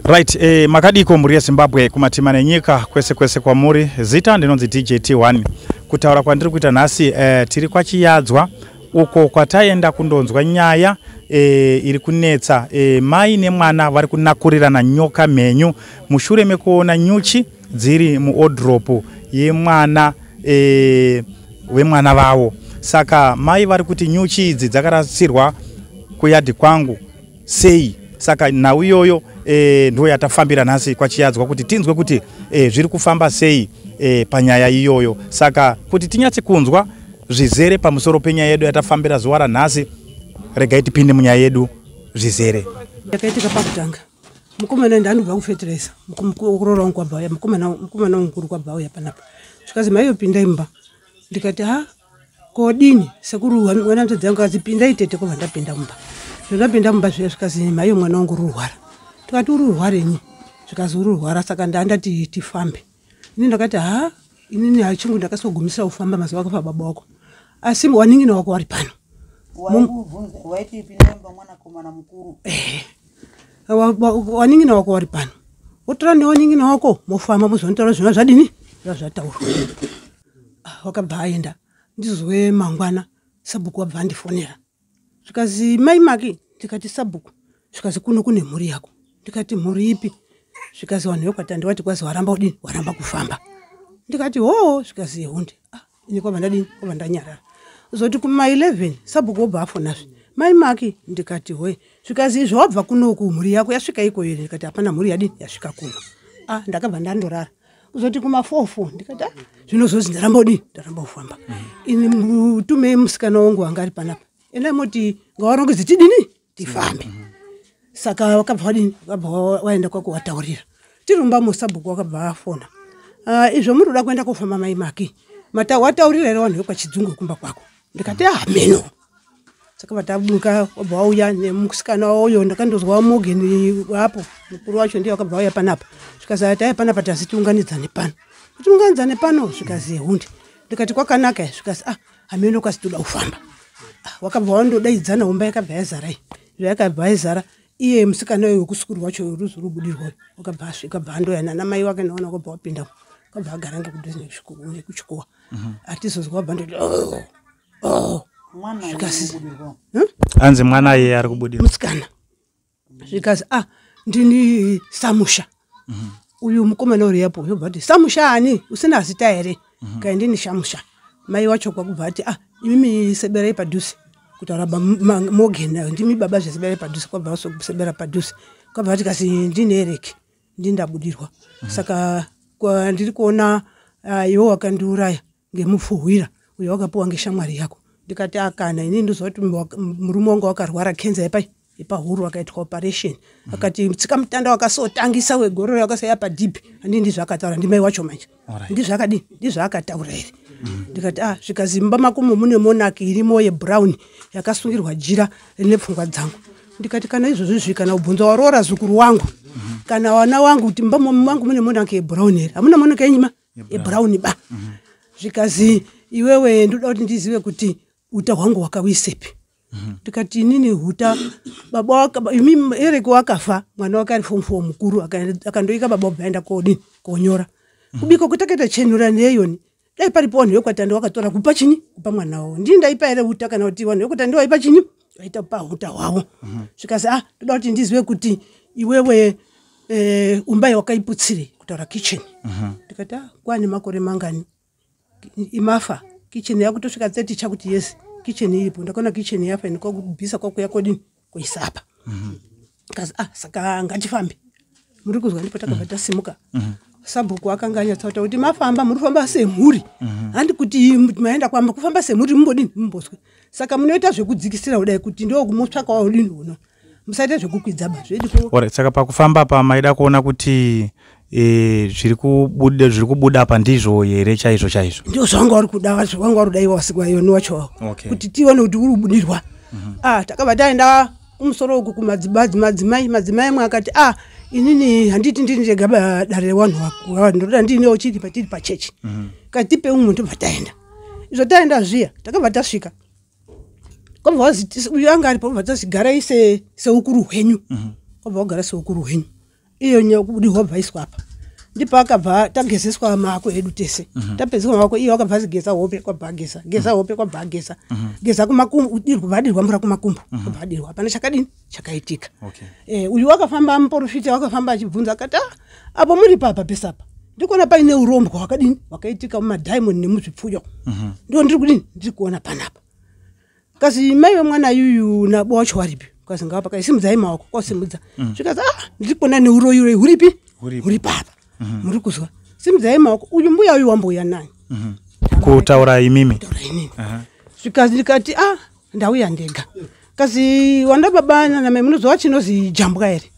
Right, makadiko muri Zimbabwe kumatima nenyika kwese kwa muri zita ndinonzi DJT1 kutaura kwandiri kuita nhasi tiri Kwachiyadzwa uko kwataenda kundonzwa nyaya iri kunetsa mai nemwana vari kunakurirana nyoka menyu mushure mekuona nyuchi dziri muodropu yemwana wemwana vavo. Saka mai vari kuti nyuchi idzi dzakarasirwa kuyadhi kwangu sei. Saka nhau iyoyo ndo yatafambira nhasi Kwachiyadzwa kuti tinzwe kuti zviri kufamba sei panyaya iyoyo. Saka kuti tinyatse kunzwa zvizere pamusoro penyaya yedu yatafambira zuva ranhasi, regai tipinde munyaya yedu zvizere. Yakaitika pakutanga mukomana ndanobva kufeteresa mukurora wangu kwabvauya mukomana mukuru kwabvauya panapa zvikazi maiyo pinda imba ndikati kodini sekuru wana mtedzi wangu akazi pinda itete kwabva ndapinda mumba. Ndapinda mumba zvikazi maiyo mwana wangu ururwara. Tikati ururwarenyi zvikazi ururwara saka ndandati tifambe. Ini ndakati inini hachingu ndakasogumisa kufamba mazuva akafa baba wako. Asi waningina wako wari pano. Waiti pinda imba mwana komana mukuru. Waningina wako wari pano. Otora newaningina wako mofamba muzontaura zvona zvadini zvataurwa. Wakabva aenda ndizwe mangwana Sabhuku wabva andifonera. Zvikazi mai maki ndikati Sabhuku zvikazi kuno kune mhuri yako. Ndikati mhuri ipi? Zvikazi wanhu yokwati wati kwazi waramba kudini waramba kufamba. Ndikati zvikazi hunde ini kwabva ndadini kwabva ndanyarara. Zoti kuma 11 Sabhuku wabva afonazve mai maki ndikati zvikazi izvo wabva kuno kumhuri yako yasvika iko here? Ndikati hapana mhuri yadini yasvika kuno. Ndakabva ndandorara. Zoti kuma 4 ndikati zvinozozi ndaramba kudini ndaramba kufamba. Ini mutume musikana wangu wanga ari panapa ena moti ngawarongedze tidini tifambe. Saka wakabva wadini wakabva waenda kwako wataurira tirumba muSabhuku wakabva afona izvo muri kuda kuenda kufamba mai maki wataurira here wanhu wekwachidzingu kumba kwako? Ndikati meno. Saka vatabuka wabva wauya nemusikana uyo ndakandozwa mogeni wapo mukuru wacho ndiye wakabva wauya panapa. Zvikazi ataya panapa tasi tiunganidzane pano. Tiunganidzane pano zvikazi hunde. Ndikati kwakanaka zvikazi ameno kwasi toda kufamba. Wakabva wandodaidzana umba yakabva yazara zvayakabva yazara iye musikana uyo kusukuru wacho ruzu rubudirwa wakabva asvika bhandoyana namai wake naona wakabva wapinda wakabva agara ngekudhuze nekuchikowa atizozwa bhando zvikazi anzi mwana iye ari kubudirwa musikana. Zvikazi ndini Samusha uyu mukomana uri yapo yobva ati Samusha ani usina zita here? Kai ndini Shamusha. Mai wacho kwakubva ati imimi seberai padhuze kutaura mogeni ndimi baba zveseberai padhuze kwabva wasebera padhuze kwabva ati kasi ndine Ereki ndindabudirwa. Saka ndiri kuona iwo wakandiuraya ngemufuhwira uyo wakapiwa ngeshamwari yako. Ndikati kana ini ndizoti murume wangu wakarwara kenza yepahuro akaitwa operation akati tsika mutanda wakasotangisa wegororo yakasaya padhipi handii ndizvaakataura ndimai wacho manje ndizvakadini ndizvaakataura here. Ndikati zvikazi mumba makomo mune monaki irimo yebrown yakasungirwa jira rine pfungwa dzangu. Ndikati kana izvozvo kana ubvunza waroora zukuru wangu kana wana wangu kuti mumba wangu mune monaki yebrown here hamuna monaki yenyima yebrown ba. Zvikazi iwewe ndoda kuti ndizive kuti uta hwangu wakawisepi. Ndikati inini huta baba waka imi Ereki wakafa mwana wake ari form 4 mukuru akandoika baba obvaenda konyora kubiko kutaketa chenura neyoni dai paripo wanhu wekwatanda wakatora kupa chini kupa mwana wawo ndindaipa here huta kana kuti wanhu wekwatanda waipa chini waita pa huta hwawo. Zvikazi ndoda kuti ndizive kuti iwewe umbai wakaiputsire kutaura kitchen. Ndikati kwani makore mangani imafa kitchen yakutosvika 30 chakuti yes kitchen iripo ndakaona kitchen yafa ndikubvisa kwako yakodini kuisapa. Kazi saka ngatifambe muri kuzwa ndipo takabva tasimuka. Sabhuku akanga anyatsakuta kuti mafamba muri kufamba semhuri handi kuti maenda kwamba kufamba semhuri mumbodini mumboswe. Saka munoita zvekudzikisira kudai kuti ndio kumutsvaka waudini uno musaita zvekukwidza ba zvediko. Saka pakufamba maida kuona kuti zviri kubuda apa ndizvo here chaizvo chaizvo? Ndio zvanga vari kuda zvanga vari kudaiwa wasikwa yoni wacho kuti tione kuti uri kubudirwa. Takabva taenda kumusoro uku kumadzimai mwe akati inini handiti ndini ndega dare wanhu wako ndoda ndinewo chiri patiri pachechi katipe umwe ndobva taenda. Izvo taenda zviya takabva tasvika kwabva wazi uyu anga aripo bva tazigara seukuru hwenyu kwabva wagara seukuru hwenyu iyo nyakubudirwa bva iswa apa ndipo akabva tagezeswa maako edu tese tapedziswa maako iyo akabva azigeza hope kwabva ageza geza hope kwabva ageza geza kumakumbu vadirwa mvura kumakumbu kwabva adirwa hapana chakadini chakaitika uyu wakafamba muprofita wakafamba achibvunza akati apo muri papa pesapa ndikuona paine urombo hwakadini hwakaitika mumadiamond nemuzvipfuyo ndo ndiri kudini ndiri kuona panapa kazi mai vemwana yuyu nabocho waripi kazi ngapa kaisimudzai maoko kwasimudza zvikazi ndiri kuona neuroyuroi huripi huri papa muri kuzwa simudzai maoko uyu mbuya uyu wambouya nani kutaura imimi zvikazi ndikati ndauya ndega kazi wanda baba nanamai munozova chinozi jambwa here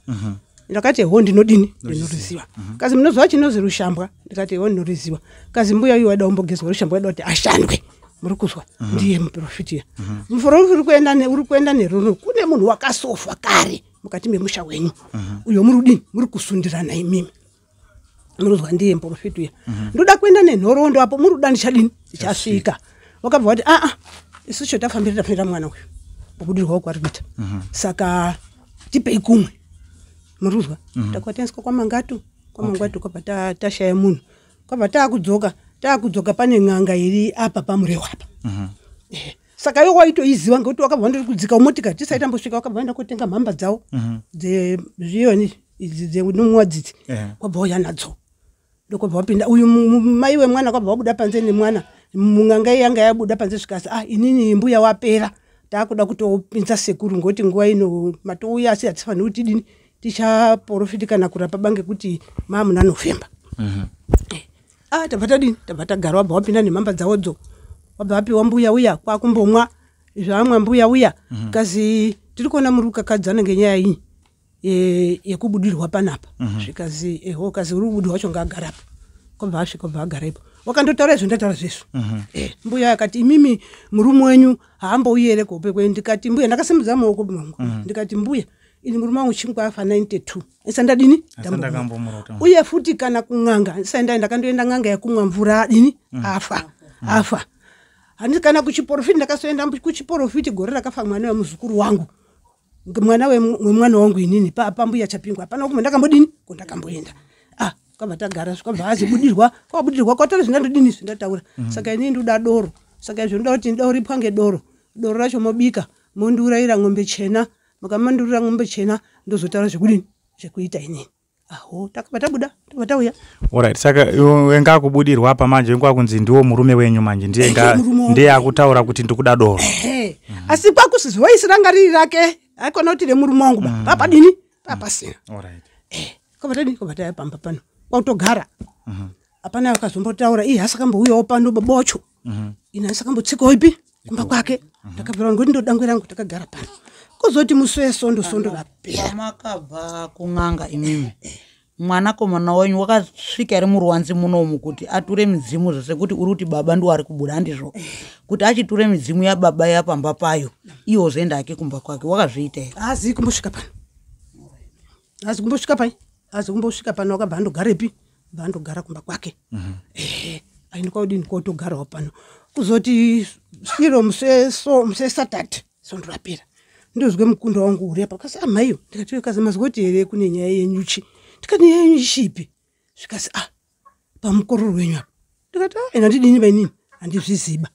ndakati ho ndinodini ndinoriziva kazi munozova chinozi rushambwa ndikati ho ndinoriziva kazi mbuya uyu waida umbogezwa rushambwa waida kuti ashandwe muri kuzwa ndiye muprofitiya muprofiti uri kuenda neruno kune munhu wakasofa kare mukati memusha wenyu uyo muri kudini muri kusundirana imimi munozwa ndiye muprofitiya ndoda kuenda nenhoroondo apo muri kuda ndichadini ndichasvika wakabva wati isucho tafambira mwana uyu kubudirwa kwari kuita saka tipei kumwe muri kuzwa takwatengeswa kwamangatu kwabva tashaya munhu kwabva taakudzoka pane n'anga iri apa pamurewo apa saka iwo waitoiziva ngekuti wakabva ndiri kudzika umotika tisaitambotsvika wakabva waenda kotenga mhamba dzawo dzezviyoni idzi dzenumwa dzidzi kwabva wauya nadzo ndokwabva wapinda uyu mai wemwana kwabva wabuda panze nemwana mung'anga yanga yabuda panze zvikasi inini mbuya wapera taakuda kutopinza sekuru ngoti nguva ino matouya asi hatifaniri kuti dini tichaprofiti kana kurapa bange kuti mamuna November tabva tagara wabva wapinda nemhamba dzawodzo wabva wapiwa mbuya uya kwakumbomwa zvamwa mbuya uya kazi tiri kuona muri kukakadzana ngenyaya iyi yekubudirwa panapa zvikazi kazi uri kubudirwa wacho ngaagara apa kwabva asvika kwabva agara ipo wakandotaura izvo ndataura zvizvo mbuya akati imimi murume wenyu haambouyi here kuhope kwenyu ndikati mbuya ndakasimudza maoko mangu ndikati mbuya ini murume wangu chingwa afa 92 isandadini uye futi kana kun'anga ndisaenda ndakandoenda n'anga yekumwa mvura adini afa handisi kana kuchiprofiti ndakasoenda kuchiprofiti gore rakafa mwana wemuzukuru wangu mwana wemwana wangu inini pambuya chapingwa hapana kumwe ndakambodini kondakamboenda kwabva tagara kwabva azibudirwa kwabudirwa kwatore zvindandodini zvindataura saka inini ndoda doro saka izvo ndoda kuti ndoripwa ngedoro doro racho mobika mondurayira ng'ombe chena makamandurira ng'ombe chena ndozotaura zvekudini zvekuita inini takabva tabuda tabva tauya alright saka wenga kubudirwa apa manje wenga kunzi ndiwo murume wenyu manje ndiye akutaura kuti ndikuda doro asi kwakusizvoisi ranga riri rake aikona kuti remurume wangu papadini papasina alright kwabva taya pamba pano kwakutogara hapana akazombotaura hasakambouyavo pano babacho ina hasakambotsikawo ipi kumba kwake takabvira ngoti ndodango rangu takagara pano kuzoti musoye sondo vapera makabva kun'anga imimi mwanakomana wenyu wakasvika iri muruwanzi munomu kuti ature midzimu zvose kuti uri kuti baba ndiwo ari kubuda handizvo kuti achiture midzimu yababa yapamba payo iwo zvoenda ake kumba kwake wakazviita here hazi kumbosvika pano wakabva andogarepi bva andogara kumba kwake aini kwaudini kwotogarawo pano kuzoti sviro muse Saturday sondorapira ndozwe mukunda wangu uri apa kasi amaiyo ndikati kazi mazoti here kune nyaya yenyuchi ndikati nyaya yenyuchi ipi zvikasi pamukororo wenyu apa ndikati ena ndidini vainini handizviziba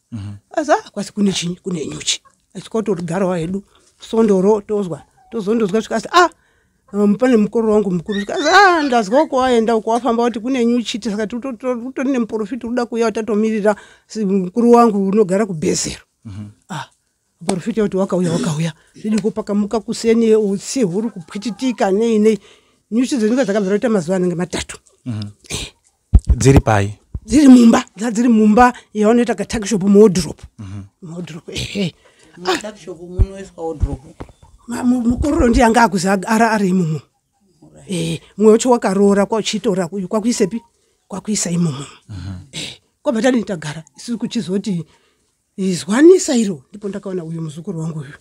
asi kwasi kune chinyi kune nyuchi asikautorigarawo hedu sondoro tozondozwa zvikasi pane mukororo wangu mukuru zvikasi ndazwa uko waenda uko wafamba kuti kune nyuchi saka tutori nemuprofiti uda kuuya tatomirira mukuru wangu unogara kubhezero muprofiti kuti wakauya zvidi kupakamuka kuseni utsi huri kupwititika nei nyuchi dzenyika dzakabvira kuita mazuva anenge 3 dziri pai dziri mumba yaonoita katakishop muwodhropu mukororo ndiye anga akuzi ari imomo mwe wacho wakaroora kwauchitora kwakuisepi kwakuisa imomo kwabva tadini tagara isiri kuchizoti izwanisa iro ndipo ndakaona uyu muzukuru wangu uyu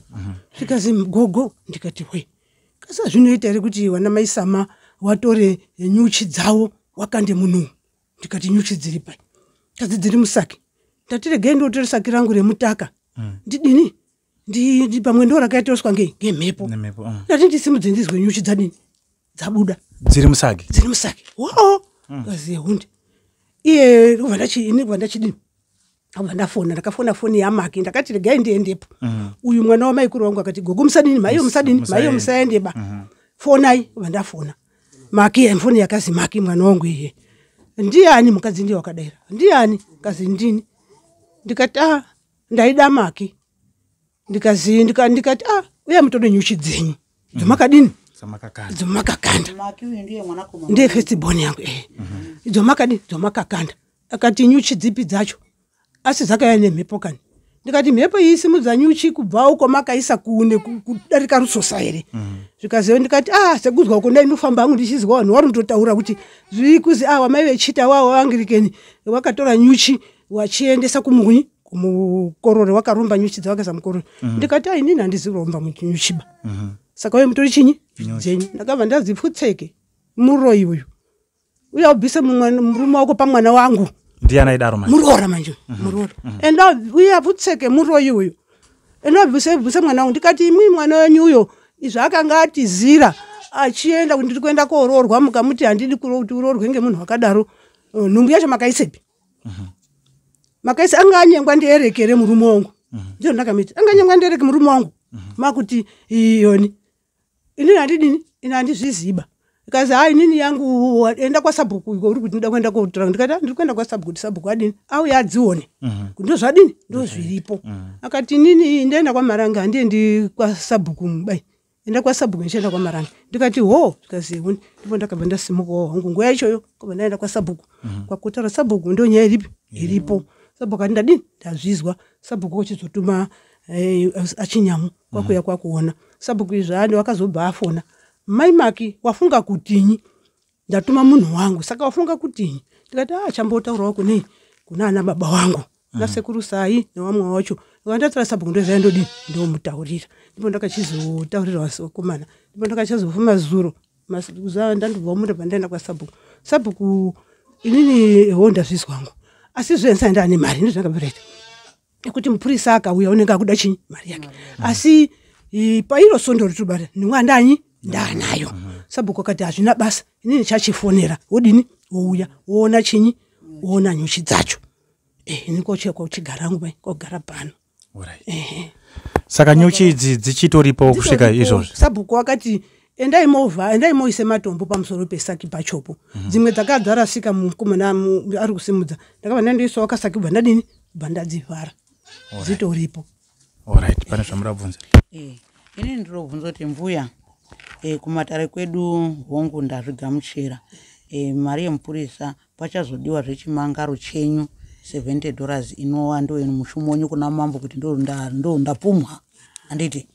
zvikazi gogo ndikati we kasa zvinoita here kuti wana maisama watore nyuchi dzawo wakande munhu ndikati nyuchi dziri pai kazi dziri musaki ndatiregei ndotore saki rangu remutaka ndidini ndi pamwe ndo rakaitoswa ngemhepo ndati ndisimudze ndizwe nyuchi dzadini dzabuda dziri musagi wow kazi hundi iye kubva chidini abva ndafona ndakafona foni yamaki ndakati regai ndiendepo uyu mwana wamaikuru wangu akati gogo musadini maiyo musaendeba fonai kubva ndafona maki yamfoni yakazi maki mwana wangu iye ndiani mukadzi ndiye wakadaira ndiani kazi ndini ndikati ndaida maki ndikazi ndikati uya mutode nyuchi dzenyu dzomakadini dzomakakanda maki uyu ndiye mwanakomana ndiye first born yangu dzomakakanda akati nyuchi dzipi dzacho asi dzakaya nemhepo kani ndikati mhepo iyi simudza nyuchi kubva uko makaisa kune kudarika rusosa here zvikaziva ndikati sekuzwa uko ndainofamba hangu ndichizwa vanhu vari kutotaura kuti zviri kuzi wamai vechita wavo vangirikeni wakatora nyuchi wachiendesa kumunyi kumukorore wakaromba nyuchi dzavakaisa mukorore ndikati inini handiziromba nyuchiba saka uye mutori chinyi dzenyu ndakabva ndazipfutseke muro iyoyo uya ubvise murume wako pamwana wangu ndiana idaro manje murora manje murora enda uya pfutseke muro iyoyo enda ubvise mwana wangu ndikati imwi mwana wenyu uyo izvaakanga atizira achienda ndiri kuenda koororwa mukamuti handidi kuti urorwe ngemunhu wakadaro nhumbu yacho makaisepi makaisa anga anyengwa ndierekere murume wangu ndiro ndakamiti anga anyengwa ndiereke murume wangu makuti iyoni inini handidini ina handizviziba ikazi inini yangu enda kwasabhuku uri kuti ndoda kuenda kotora ndikati ndiri kuenda kwasabhuku kuti sabhuku adini auya adzione kuti ndozvadini ndozviripo akati inini ndaenda kwamaranga handiendi kwasabhuku mubai enda kwasabhuku ndichienda kwamaranga ndikati zvikazi ndipo ndakabva ndasimukawo hangu nguva ichoyo kabva ndaenda kwasabhuku kwakutara sabhuku ndo nyaya iripo sabhuku ati ndadini ndazvizwa sabhuku ochizotuma achinyamu kwakuya kwakuona sabhuku izvani wakazobva afona mai maki wafunga kutinyi ndatuma munhu wangu saka wafunga kutinyi ndikati chambotaurawo kuna ana baba wangu nasekuru sai nevamwe wacho vandatira sabhuku ndozai ndodini ndomutaurira ndipo ndakachizotaurira vakomana ndipo ndakachizofuma zuro ndandobva munda pandaenda kwasabhuku inini ndazvizwangu asi zvensa ndane mari ndozvakabvireta ekuti mupurisa akauya unenge akuda chinyi mari yake asi pairo sondo ritobara nimwandanyi ndanayo sabhuku akati hazvina basa inini chachifonera wodini wouya woona chinyi woona nyuchi dzacho ini kochekwa uchigara hangu bai kogara pano saka nyuchi idzi dzichitoripo kusvika izvozvo sabhuku akati endai moise matombo pamusoro pesaki pachopo dzimwe dzakadzara sika mukomana ari kusimudza ndakabva ndandoisawo kasaki bva ndadini bva ndadzivhara dzitoripo alright pane zvamurabvunza ini ndirobvunza kuti mvuya kumatare kwedu hongu ndazvigamuchira mari yemupurisa pachazodiwa zvechimangaro chenyu $70 inowa ndo mushumo wenyu kuna mambo kuti ndo ndapumwa handiti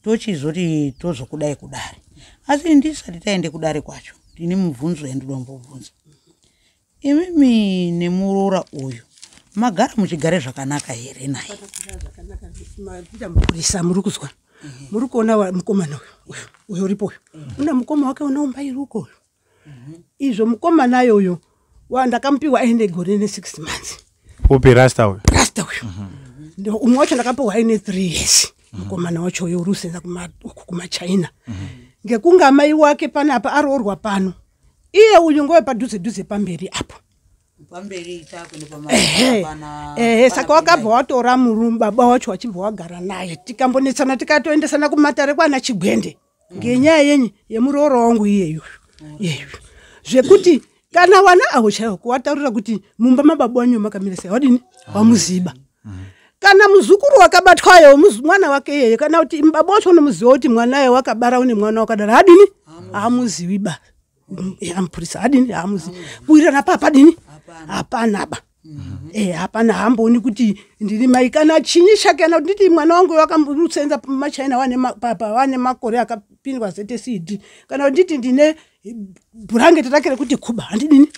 tochizoti tozokudai kudare asi ndisati taende kudare kwacho ndine mubvunzo yandidombobvunza imimi nemurora uyu magara muchigare zvakanaka here naye mapurisa muri kuzwa muri kuona mukomana uyo uripo uyo una mukoma wake unaumbayiruko uyo izvo mukomana yoyo ndakamupiwa aine gore ne6 months upi rasta uyo ndio umwe wacho ndakapiwa aine 3 years mukomana wacho uyo urusenza kumachina ngekunga mai wake panapa aroorwa pano iye uyu ngowe padhuze pamberi apo pamberi chako saka wakabva watora baba wacho wachibva wagara naye tikambonetsana tikatoendesana kumatare kwana Chigwende ngenyaya yenyi yemurooro wangu iyeyo zvekuti kana wana auchaiwo kuwataurira kuti mumba mababa wanyu makamira sei wadini wamuziba kana muzukuru wakabatwayo mwana wake yeye kana kuti baba wacho unomuziva kuti mwanaye wakabara une mwana wakadara hadini amuzivi ba yampurisa hadini amuzivi kuirana papa dini hapana ba hapana hamboni kuti ndiri mai kana chinyi chake kana kuti mwana wangu wakamutsenza machina wane makore akapindwa ZTCD kana kuti ndine blanket rakere kuti kuba handidini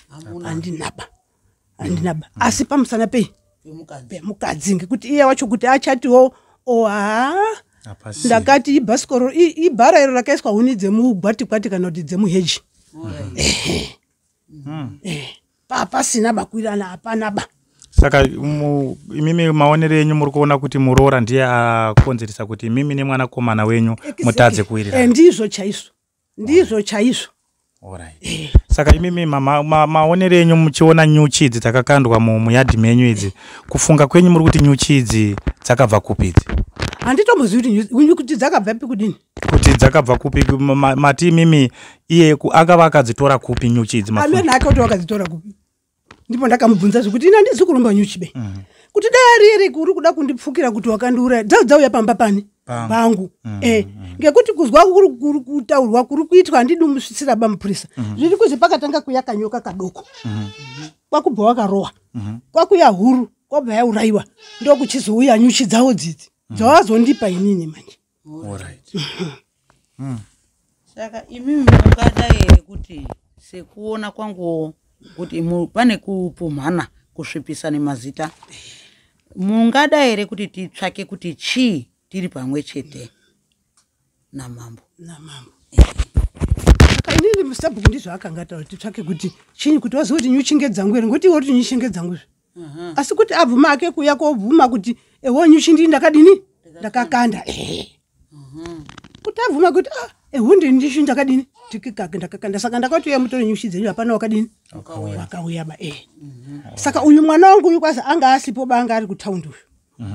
handinaba asi pamusana mukadzi ngekuti iye wacho kuti achatiwo ndakati ibhasikoro ibhara iro rakaiswa huni dzemugwati kana kuti dzemuheji pasina bakwirana hapana ba Saka imimi maonere enyu muri kuona kuti muroora ndiye akonzeresa kuti imimi nemwanakomana wenyu mutadze kuwirirana. Ndizvo chaizvo. Alright. Saka imimi maonere enyu muchiona nyuchi idzi dzakakandwa muyadhi menyu idzi, kufunga kwenyu muri kuti nyuchi idzi dzakabva kupi idzi? Handitombozivi kuti dzakabva kudini. Kuti dzakabva kupi mati imimi iye akava akadzitora kupi nyuchi idzi? Amene akati akadzitora kupi. Ndipo ndakamubvunza zvekuti ina ndizi kurumba nyuchi be. Kuti dai riri kuri kuda kundipfukira kuti wakandiuraya dzauya pamba pani pangu. Ngekuti kuzwa kuri kutaurwa kuri kuitwa handidi umusvitsira bamupurisa. Zviri kuzi pakatanga kuyaka nyoka kadoko. Kwakubva wakarowa. Kwakuya huru kwabva yauraiwa. Ndo kuchizouya nyuchi dzawo dzidzi. Dzawazondipa inini manje. Alright. Saka imimi mungada ere kuti sekuona kwangu kuti pane kupumhana kusvipisa nemazita, mungada ere kuti titsvake kuti chii tiri pamwe chete namambo? Saka inini musabhuku ndizvo akangataura titsvake kuti chinyi, kuti waziva kuti nyuchi ngedzangu ere, ngoti iwe kuti nyuchi ngedzangu. Asi kuti abvuma ake kuya kobvuma kuti ewo nyuchi ndini ndakadini ndakakanda. Kuti abvuma kuti hundi ndishi ndakadini tikikake ndakakanda. Saka ndakati uya mutori nyuchi dzenyu hapana wakadini wakauya ba. Saka uyu mwana wangu uyu kwasa anga asipo ba anga ari kutaundi uyu.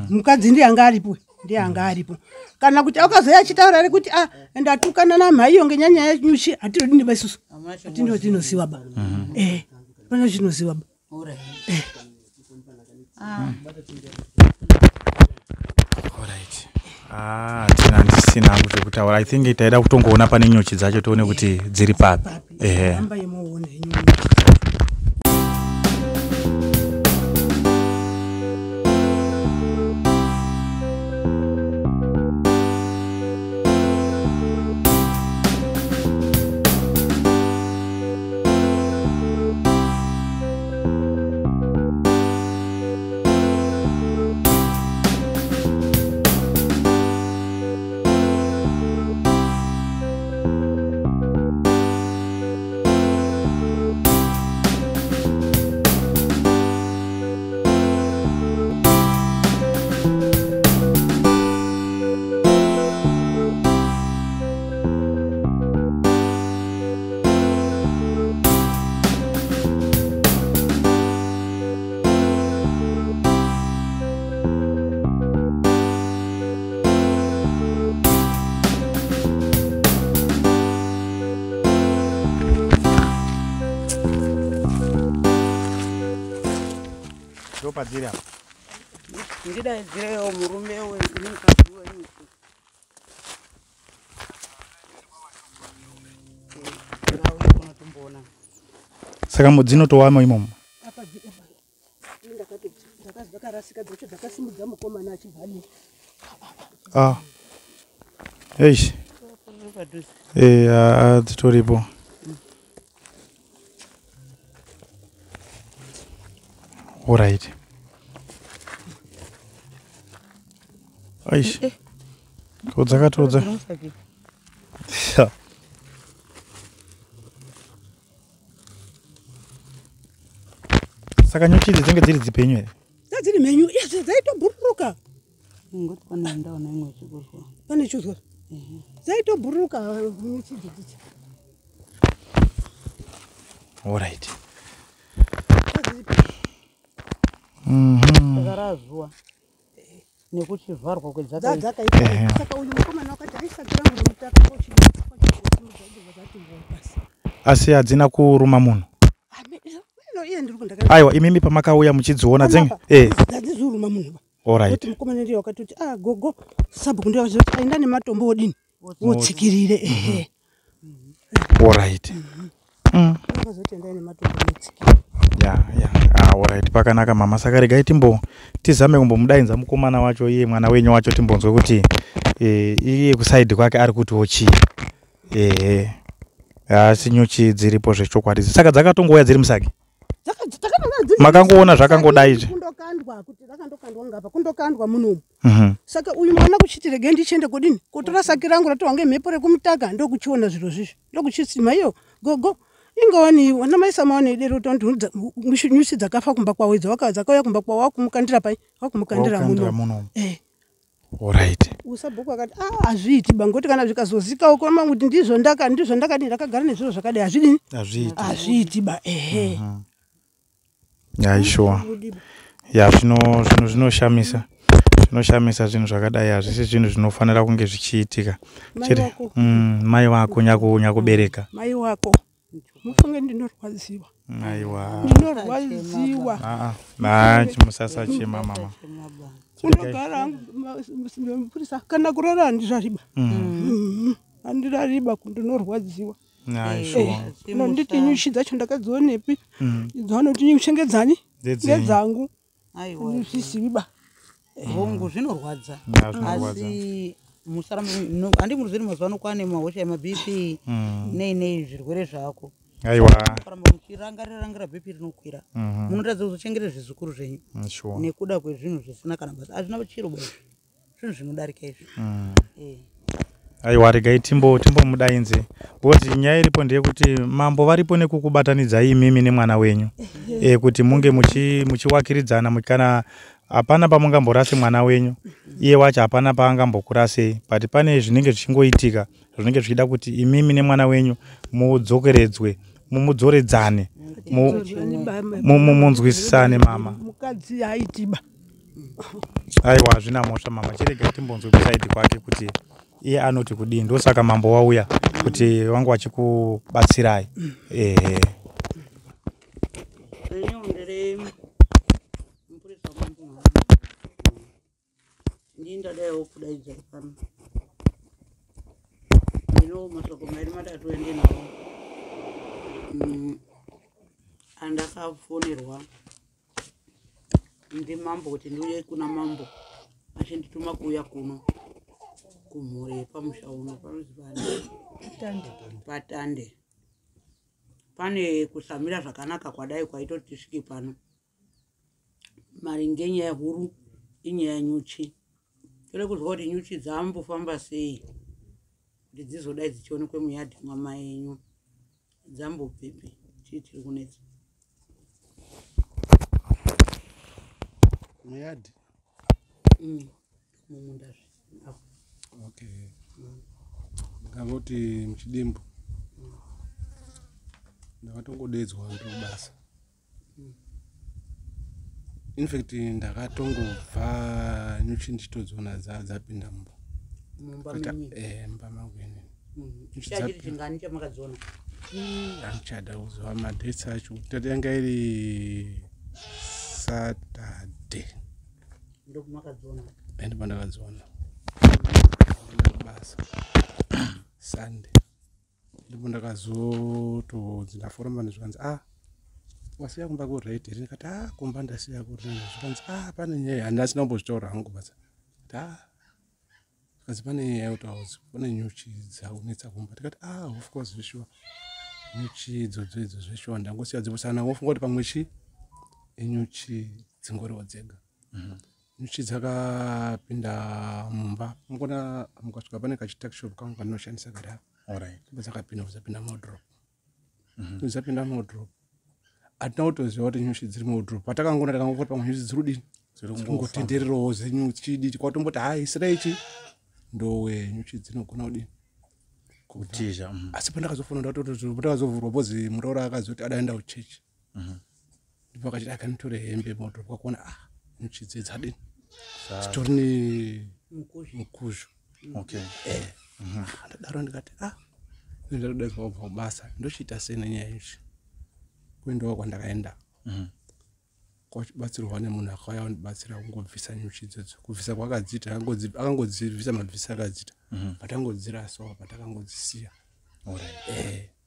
Mukadzi ndiye anga aripo, ndiye anga aripo. Kana kuti akazoya achitaura ere kuti ndatukana namai iyo ngenyanya yenyuchi hatiri ndine baisusu. Atino tinoziwa ba. Pana chinoziwa ba. Alright. Tina ndisina kuti kutaura. I think itaida kutongoona pane nyuchi dzacho tione kuti dziri papi. Amba yemuone Padiri apa? Ndida dzireo murume wenyuka wenyu. Saka mudzino towama imomo. apa ndakazivakarasika dzacho dzakasimudza mukomana achivhani. Eish. Dzitoripo. Alright. Aish. Kodzakatodza. Saka nyuchi idzi dzinenge dziri dzipenyu ere? Dziri menyu, dzaitobhururuka. Ngoti pana ndaona imwe chikuzwa. Pane chikuzwa. Dzaitobhururuka nyuchi idzi. Alright. Dzakarazwa. Nekuchivharwa kwedzakaita. Saka uyu mukomana wakati aisakira mutaka kochidza asi hadzina kuruma munhu. Aiwa, imimi pamakauya muchidziona dzenge? Dzadzizuruma munhu. Alright. Kuti mukomana ndiye wakati gogo sabhuku ndiye wakati aenda nematombo odini wotsikirire. Alright. Akazotenda nematombo otsikirire. Alright, pakanaka mama. Saka regai tizame kumbomudainza mukomana wacho iye mwana wenyu wacho timbonzwe kuti iye kusaidi kwake ari kuti ochi. Asi nyuchi dziripo zvechokwadi. Saka dzakatongouya dziri musaki? Makangoona zvakangodai izvi? Kundokandwa kuti rakandokandwa ngapa kundokandwa munomu. Saka uyu mwana kuchitire gendi chende kodini kutora saki rangu ratowa ngemhepo rekumutaka ndokuchiona zviro zvizvi ndokuchisima iyo gogo ingawani wana maisa maone dero tontu nyuchi dzakafa kumba kwawe dzakauya kumba kwawe wakumukandira pai wakumukandira muno alright usabhuku akati azviiti bangoti kana zvikazozika ukoma kuti ndizvo ndakadini ndakagara nezviro zvakadai azviiti ba yaishowa ya zvinoshamisa zvinhu zvakadai hazvisi zvinhu zvinofanira kunge zvichiitika mai wako nyakubereka mai wako mufunge ndinorwadziwa musasa chema mama unogara mupurisa kana kurara handirariba handirariba kundinorwadziwa nonditi nyuchi dzacho ndakadzionepi dzavanoti nyuchi ngedzani ngedzangu zviziviba hongu zvinorwadza asi handi muruzviri mazuva ano kwane mahosha emabp nei zvirwere zvako kuramba muchirangarira bp rinokwira munoratidza kuzochengeta zvizukuru zvenyu nekuda kwezvinhu zvisina kana basa hazvina chirobo zvinhu zvinodarika izvi aiwa regai timbomudainze because nyaya iripo ndeyekuti mambo varipo nekukubatanidzai imimi nemwana wenyu kuti munge muchiwakiridzana kana hapana pamungamborase mwana wenyu iye wacho hapana paangambokurasei but pane zvinenge zvichingoitika zvinenge zvichida kuti imimi nemwana wenyu mudzokeredzwe mumudzoredzane mumunzwisisane mama mukadzi aitiba aiwa hazvina mhosva mama chirega timbonzwe kusaidi kwake kuti iye anoti kudii ndosaka mambo wauya kuti wangu wachikubatsirai ndindadewo kudaidza pano ndino masoko mairi matatu ende nawo andakafonerwa ndimambo kuti ndiuye kuna mambo achindituma kuuya kuno kumhuri pamusha uno panozi patande pane kusamira zvakanaka kwadai kwaitoti tisvike pano maringe nyaya huru inyaya yenyuchi tode kuzwa kuti nyuchi dzambofamba sei kuti dzizodai dzichionekwe muyadhi mwamai enyu dzambopepe chii tiri kunetsa muyadhi mumundazve okay ngangoti muchidimbu ndakatongodedzwa ndobasa infact ndakatongobva nyuchi ndichitodziona dzapinda mumba mangweni chingani chamakadziona andichada kuziva madhets acho tatanga iri Saturday ndokumakadziona ndipo ndakadziona basa Sunday ndipo ndakazotodzi ndaforamba nezvikanzi wasiya kumba kurate ndikati kumba ndasiya kurate zvikanzi pane nyaya handasina kumbozvitaura hangu basa zvikanzi pane nyaya yekutaudzi pane nyuchi dzaunetsa kumba tikati of course zveshuwa nyuchi idzodzo zveshuwa ndangosiya dzibusana ngofunga kuti pamwe inyuchi dzingoriwo dzega nyuchi dzakapinda mumba mungona mukasvika pane kachitakishop kangu kanonoshandisa kudaro dzakapinda modrop dzapinda modrop hatina kutoziva kuti nyuchi dziri modrop patakangona takangoti pamwe nyuchi dziri kudini dzirikungotendererawo zenyuchi diti kwatomboti isirai ichi ndowe nyuchi dzinogona kudini kutizha asi pandakazofona ndakazovhurwa pozi mutaura akazoti adaenda kuchechi ndipo akachiti akanitore hembe modrop kwakuona nyuchi dzedzadini dzitori nemukuzhu ndadaro ndikati ndadaidzwa kubva kubasa ndochiita sei nenyaya yenyuchi kuendawo kwandakaenda kwachibatsirwa nemunhu akauya kundibatsira kungobvisa nyuchi idzodzo kubvisa kwakadziita akangodzibvisa mabvisa akadziita patangodzirasawo patakangodzisiya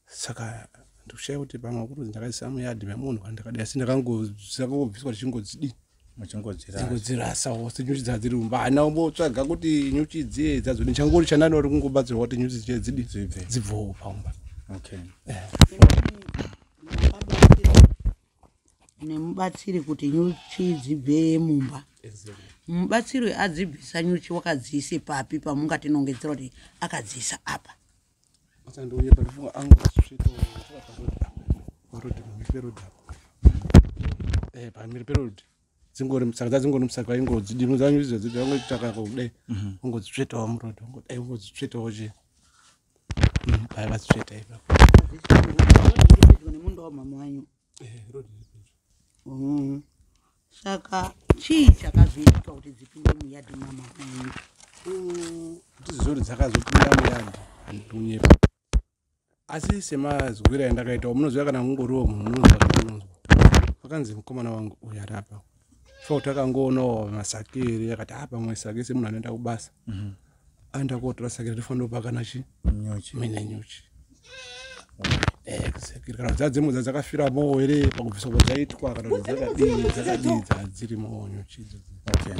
saka ndikushaya kuti pamwe kuti ndakaisa muyadhi memunhu kwandakadai asi ndakangobviswa tichingodzidii machingodzirasawo senyuchi dzadziri mumba hana umbotsvaga kuti nyuchi idzi dzadzodini changori chandanori kungobatsirwa kuti nyuchi dziche dzibvewo pamumba nemubatsiri kuti nyuchi dzibve mumba mubatsiri adzibvisa nyuchi wakadziise papi pamungatinongedzera kuti akadziisa apa period pamiri period dzingori musaka dzingori musaka ingodzi dino dzanyu izvo dzangotaka kude ungodzitsvetawo murodo ungodzitsvetawo je bai vatsveta ipa nemundo wamama wanyu saka chii chakazoitwa kuti dzipinde muyadhi mama wanyu tizori dzakazopinda muyadhi handinyepa asi semazwira endakaitawo munoziva kana mungoriwo munhu unonzwa zvamunonzwa vakanzi mukomana wangu uyu ari apa fauti akangoonawo masakeri akati pamwe sake semunhu anoenda kubasa aenda kotora sakeri rifanira kupakana chi mine nyuchi exactly kana dzadzimwe dzakafiramo here pakubvisa kwazvaitwa kana kuti dzakadii dzadzirimo nyuchi idzodzo. Okay.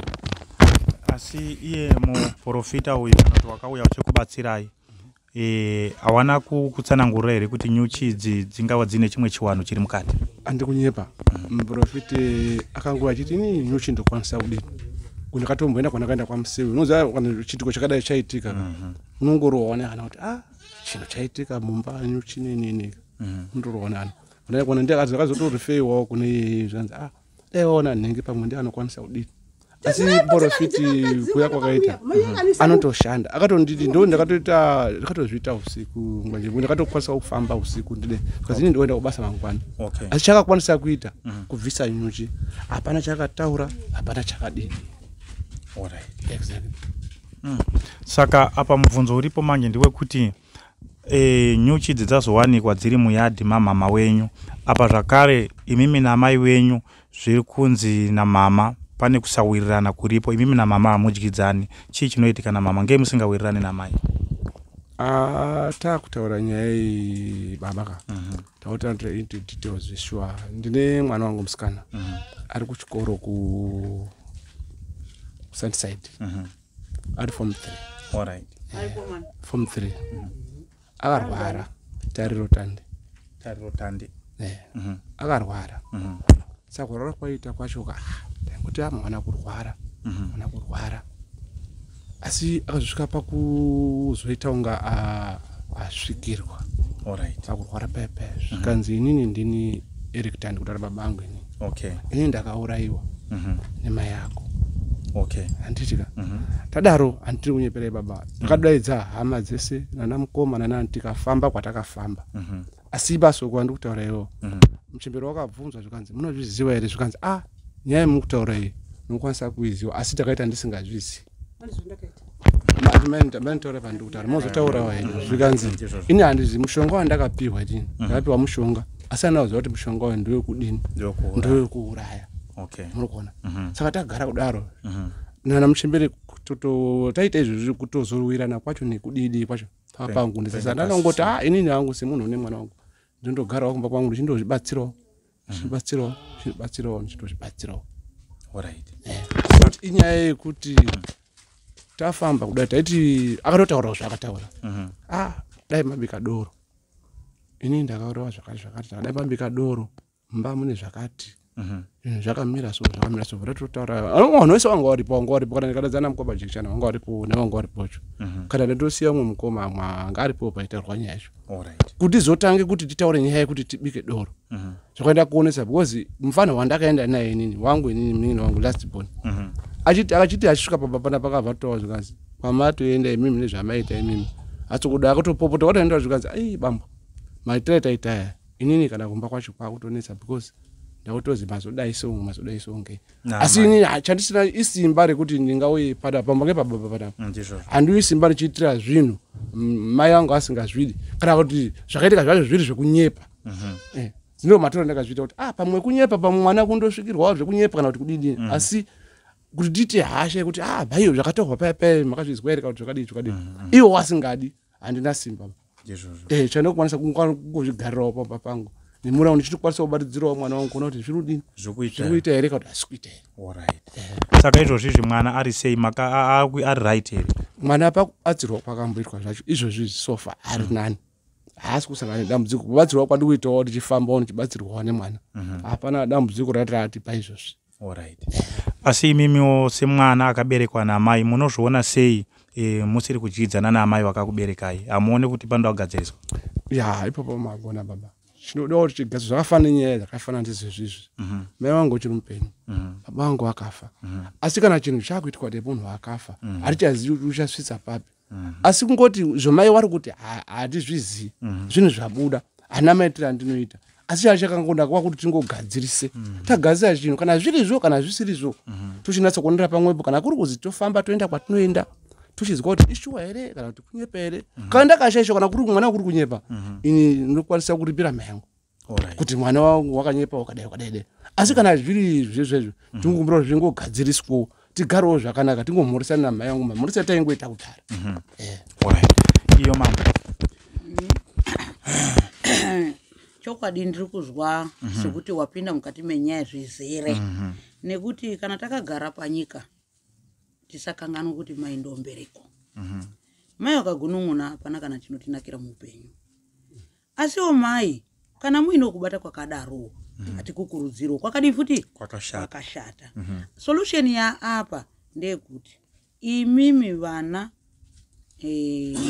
Asi iye muprofita uyu kana kuti wakauya uchikubatsirai hawana kutsanangurira here kuti nyuchi idzi dzingava dzine chimwe chiwano chiri mukati? Handi kunyepa muprofiti akangova achiti ini nyuchi ndokwanisa kudini ndakatomboenda kwandakaenda kwamusewe unoziva kana chitiko chakadai chaitika unongoroona kana kuti chinhu chaitika mumba nyuchi nini undoroonana kwana ndakazotorifeiwawo kune zvanzi daiwaona nhengi pamwe ndi anokwanisa kudini asi muprofiti kuya kwakaita anotoshanda akatonditi ndo ndakatozviita usiku nganje ndakatokwanisa kufamba usiku ndide because ini ndoenda kubasa mangwana asi chakakwanisa kuita kubvisa nyuchi hapana chakataura hapana chakadini. Alright. Exactly. Saka apa mubvunzo uripo manje ndewekuti nyuchi dzidzazowanikwa dziri muyadhi mamama wenyu apa zvakare imimi namai wenyu zviri kunzi namama pane kusawirirana kuripo imimi namama hamudyidzani chii chinoitika namama ngei musingawirirani namai? Taakutaura nyaya iyi babaka tautaura into details zvishwa ndine mwana wangu musikana ari kuchikoro ku Sunside ari form 3. Alright. Form 3 akarwara tariro tande akarwara saka kurwara kwaita kwacho kuti mwana kurwara asi akazosvika pakuzoita unga asvikirwa pakurwara pepe zvikanzi inini ndini erectand kudara baba angu ini ndakaurayiwa nemai yako handitika tadaro handiri kunyeperai baba ndakadaidza hama dzese nana mukoma nana tikafamba kwatakafamba asi baso kwandi kutaura iwo muchembero wakabvunzwa zvikanzi munozviziva here zvikanzi nyaya yemukutaura iyi munokwanisa kuiziva asi takaita ndisingazvizi manitaura pandikutaura mozotaurawo henyu zvikanzi ini handizi mushonga wandakapiwa idini ndakapiwa mushonga asi anaoziva kuti mushonga wayo ndewekudini ndewekuuraya munokuona saka tagara kudaro nana muchembere taita izvozvi kutozorwirana kwacho nekudidi kwacho papangu ndisasa ndanongoti inini hangu semunhu une mwana wangu ndindogarawo kumba kwangu ndichindozvibatsirawo ndichindozvibatsirawo inyaya yekuti tafamba kudai taiti akatotaurawo zvakataura dai mabika doro inini ndakaurawa zvakati dai mabika doro mumba mune zvakati zvakamira so ratotaura vanhu vese vanga varipo kana ndikadadzana mukoma jekishana vanga varipo nevanga varipocho kana ndotosiya mumwe mukoma mwanga aripo paitaurwa nyaya yacho kuti zotange kuti titaure nyaya yekuti tibike doro zvakaenda kuonesa because mufana wandakaenda naye inini wangu inini munini wangu last born akachiti achisvika papapana pakavhatowa zvikanzi kwamatoenda imimi nezvamaita imimi atsokuda akatopopota watoenda zvikanzi bambo maitira taitaya inini kana kumba kwacho kwakutonesa because ndakutozi mazodai songe asi ini chandisina isimba rekuti ndingauye pada pamba ngepababa pada handiwi simba richiitira zvinhu mai vangu asingazvidi kana kuti zvakaitika zvacho zviri zvekunyepa dzino matoro ndakazviita kuti pamwe kunyepa pamwe mwana kundosvikirwawo zvekunyepa kana kuti kudini asi kuti nditi hasha yekuti baiyo zvakatorwa paipai makazvizwa here kana kuti zvakadii iwo wasingadi handina simba chandokwanisa kungozvigarirawo pamba pangu nemurawo ndichitokwanisa kubatidzirawo mwana wangu kuona kuti zvirudini zvirikuita here kana kuti hasikuita here. Saka izvozvizvi mwana ari sei ari right here mwana pakubatsirwa kwakamboitwa zvacho izvozvi sofa ari nani haasi kusangana nedambudziko kubatsirwa kwandikuitawo ndichifambawo ndichibatsirwawo nemwana hapana dambudziko rati paizvozvi. Asi imimiwo semwana akaberekwa namai munozviona sei musiri kudyidzana naamai vakakuberekai hamuone kuti panoda kugadziriswa? Ipopo mabona baba chinoda kuti chigadziwe zvakafanana nenyaya dzakafanana ndizvezvizvi. Mai vangu uchiri mupenyu, baba vangu vakafa. Asi kana chinhu chakuitwa nemunhu akafa, hatichazivi kuti uchasvitsa papi. Asi kungoti zvomai vari kuti hatizvizivi, zvinhu zvabuda, hana maitiro andinoita. Asi chakangoda kuva kuti tingogadzirise. Tagadzira chinhu kana zvirizvo kana zvisirizvo. Tuchinatsa kuonera pamwepo kana kuri kuzi tofamba toenda kwatinoenda. Tuchizwa kuti ishuwa here kana kuti kunyepa here. Kana ndakashaisha kana kuri mwana kuri kunyepa, ini ndinokwanisa kuripira mai yangu. Kuti mwana wangu wakanyepa wakadai. Asi kana zviri zvezvezvo, tingokumbira kuti zvingogadziriswa. Tigarewo zvakanaka, tingomhoresana namai yangu, mamhoresana taingoita kudhara. Iyo mama. Chokwadi ndiri kuzwa sekuti wapinda mukati menyaya zvizere. Nekuti kana takagara panyika tisakanganwa kuti mai ndombereko. Mai wakagunun'una hapana kana chinotinakira muupenyu. Asiwo mai kana muine kubata kwakadaro atikukurudziro kwakadi futi kwakashata. Solution ya apa ndeyekuti imimi vana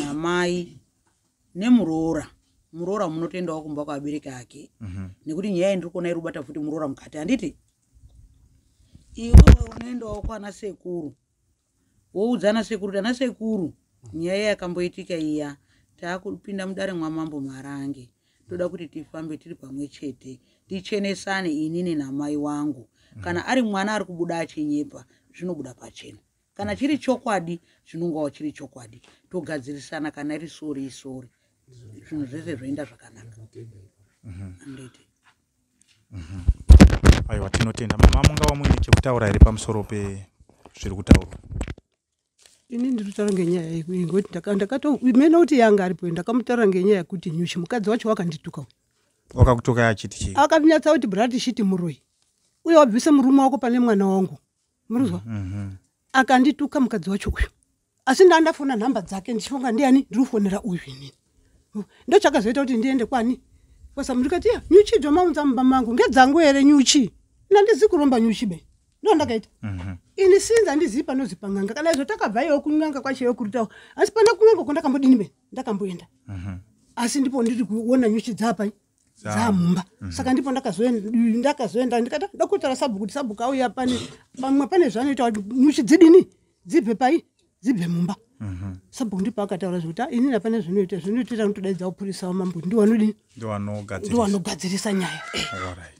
namai nemuroora munotendawo kumba kwabereka ake. Nekuti nyaya ndiri kuona iri kubata futi muroora mukati handiti iwewe unoendawo kwana sekuru woudzana sekuru kuti ana sekuru nyaya yakamboitika iya taakupinda mudare mwamambo Marange, toda kuti tifambe tiri pamwe chete tichenesane inini namai wangu. Kana ari mwana ari kubuda achinyepa zvinobuda pachena, kana chiri chokwadi zvinongawo chiri chokwadi, togadzirisana. Kana iri sori isori, zvinhu zvese zvoenda zvakanaka. Anditi aiwa tinotenda. Mama mungawa muine chekutaura here pamusoro pezviri kutaurwa? Ini ndiri kutaura ngenyaya yekuti ndakatoimena kuti yanga aripo, ndakamutaura ngenyaya yekuti Nyuchi mukadzi wacho wakandituka. Wakakutuka yachiti chii? Akanyatsa kuti brati shiti muroi uye wabvise murume wako pane mwana wangu, muruzwa. Akandituka mukadzi wacho uyu, asi ndandafona nhamba dzake ndichonga ndiani ndiri kufonera uyu inini. Ndo chakazoita kuti ndiende kwani kwasamurikati Nyuchi dzomaunza mumba mangu ngedzangu here Nyuchi. Nandizi kuromba Nyuchi be ndo ndakaita. Ini sinza ndizivi panozipa ng'anga, kana izvo takabvayo kung'anga kwacheyo kuritawo, asi pana kung'anga kwandakambodini be ndakamboenda. Asi ndipo ndiri kuona Nyuchi dzapa dzamumba. Saka ndipo ndakazoenda ndikata ndakutaura sabhuku kuti sabhuku auya pane zvanoita kuti Nyuchi dzidini dzibve pai dzibve mumba. Sabhuku ndipo akataura kuti ini napane zvinoitira kutodaidza upurisa wamambo ndiwanodini ndiwanogadzirisa nyaya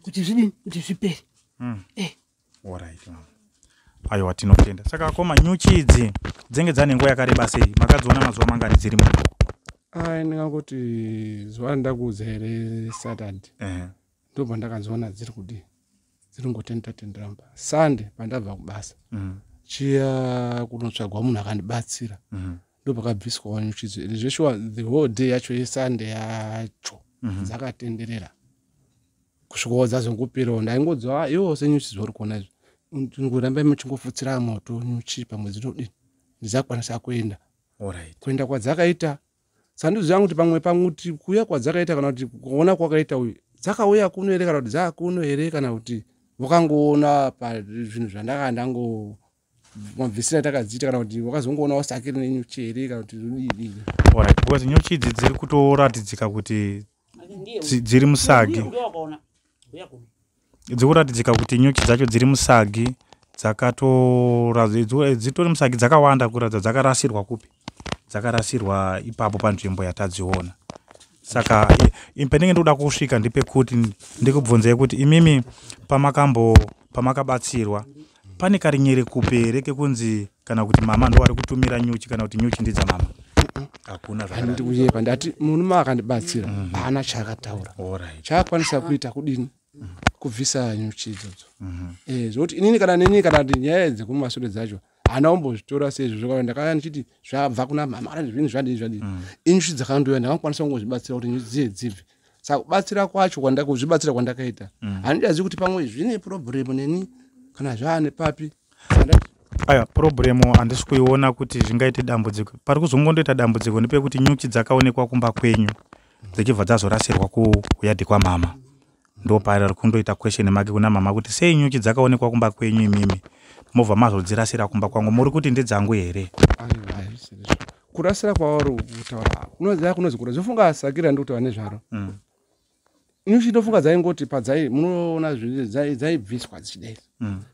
kuti zvidini kuti zvipere. Aiwa tinotenda. Saka koma Nyuchi idzi dzenge dzane nguva yakareba sei? Makadziona mazuva mangani dziri muno? Ndingangoti zuva ndakuudza here Saturday. Ndo pandakanzoona dziri kudi dziri ngotendera mba. Sunday pandabva kubasa chiya kunotsvagwa munhu akandibatsira, ndo pakabviswa Nyuchi idzi. Zveshuwa the whole day yacho yeSunday yacho dzakatenderera kusvikawo dzazongoperawo. Ndaingodziva yose Nyuchi dzori kuona izvo ngoramba muchingofutsira moto Nyuchi pamwedzi unodini ndizakwanisa kuenda. Kuenda kwadzakaita sandiziva kuti pamwe kuti kuya kwadzakaita kana kuti kuona kwakaita uyu dzakauya kuno here kana kuti dzakuno here kana kuti wakangoona pazvinhu zvandakandango mabvisira takadziita kana kuti wakazongoona wasakiri neNyuchi here kana kuti zvodini. Because Nyuchi idzi dziri kutoratidzika kuti dziri musagi. Dzikuratidzika kuti Nyuchi dzacho dziri musagi dzitori musagi dzakawanda kuratidza dzakarasirwa kupi? Dzakarasirwa ipapo panzvimbo yatadziona. Saka pendenge ndoda kusvika ndepekuti ndikubvunzei kuti imimi pamakabatsirwa pane karinyere kupere kekunzi kana kuti mama ndo ari kutumira Nyuchi kana kuti Nyuchi ndidza mama? Hakuna zvakadaro. Ndati munhu akandibatsira haana chaakataura. Chaakwanisa kuita kudini? Kubvisa Nyuchi idzodzo. Zvoti inini kana neni kana kuti nyaya dzekumashure dzacho hana umbozvitora sezvo zvakawanda. Ndakaya ndichiti zvabva kuna mama kana zvinhu zvadini. Nyuchi dzakandouya ndakakwanisa kungozvibatsira kuti Nyuchi dziye dzibve. Saka kubatsira kwacho kuzvibatsira kwandakaita handidazi kuti pamwe zvine problem neni kana zvaane papi. Aya problemu handisi kuiona kuti zvingaite dambudziko. Pari kuzongoita dambudziko ndepekuti Nyuchi dzakaonekwa kumba kwenyu dzichibva dzazorasirwa kuyadhi kwamama. Ndo pari kundoita question mark kuna mama kuti sei Nyuchi dzakaonekwa kumba kwenyu imimi movha mazodzirasira kumba kwangu muri kuti ndedzangu here? Kurasira kwauri kutaura kunozi kura zvofunga asakira ndi kuti wane zvaro. nyuchi ndofunga dzaingoti padzai munoona dzaibviswa dzichidai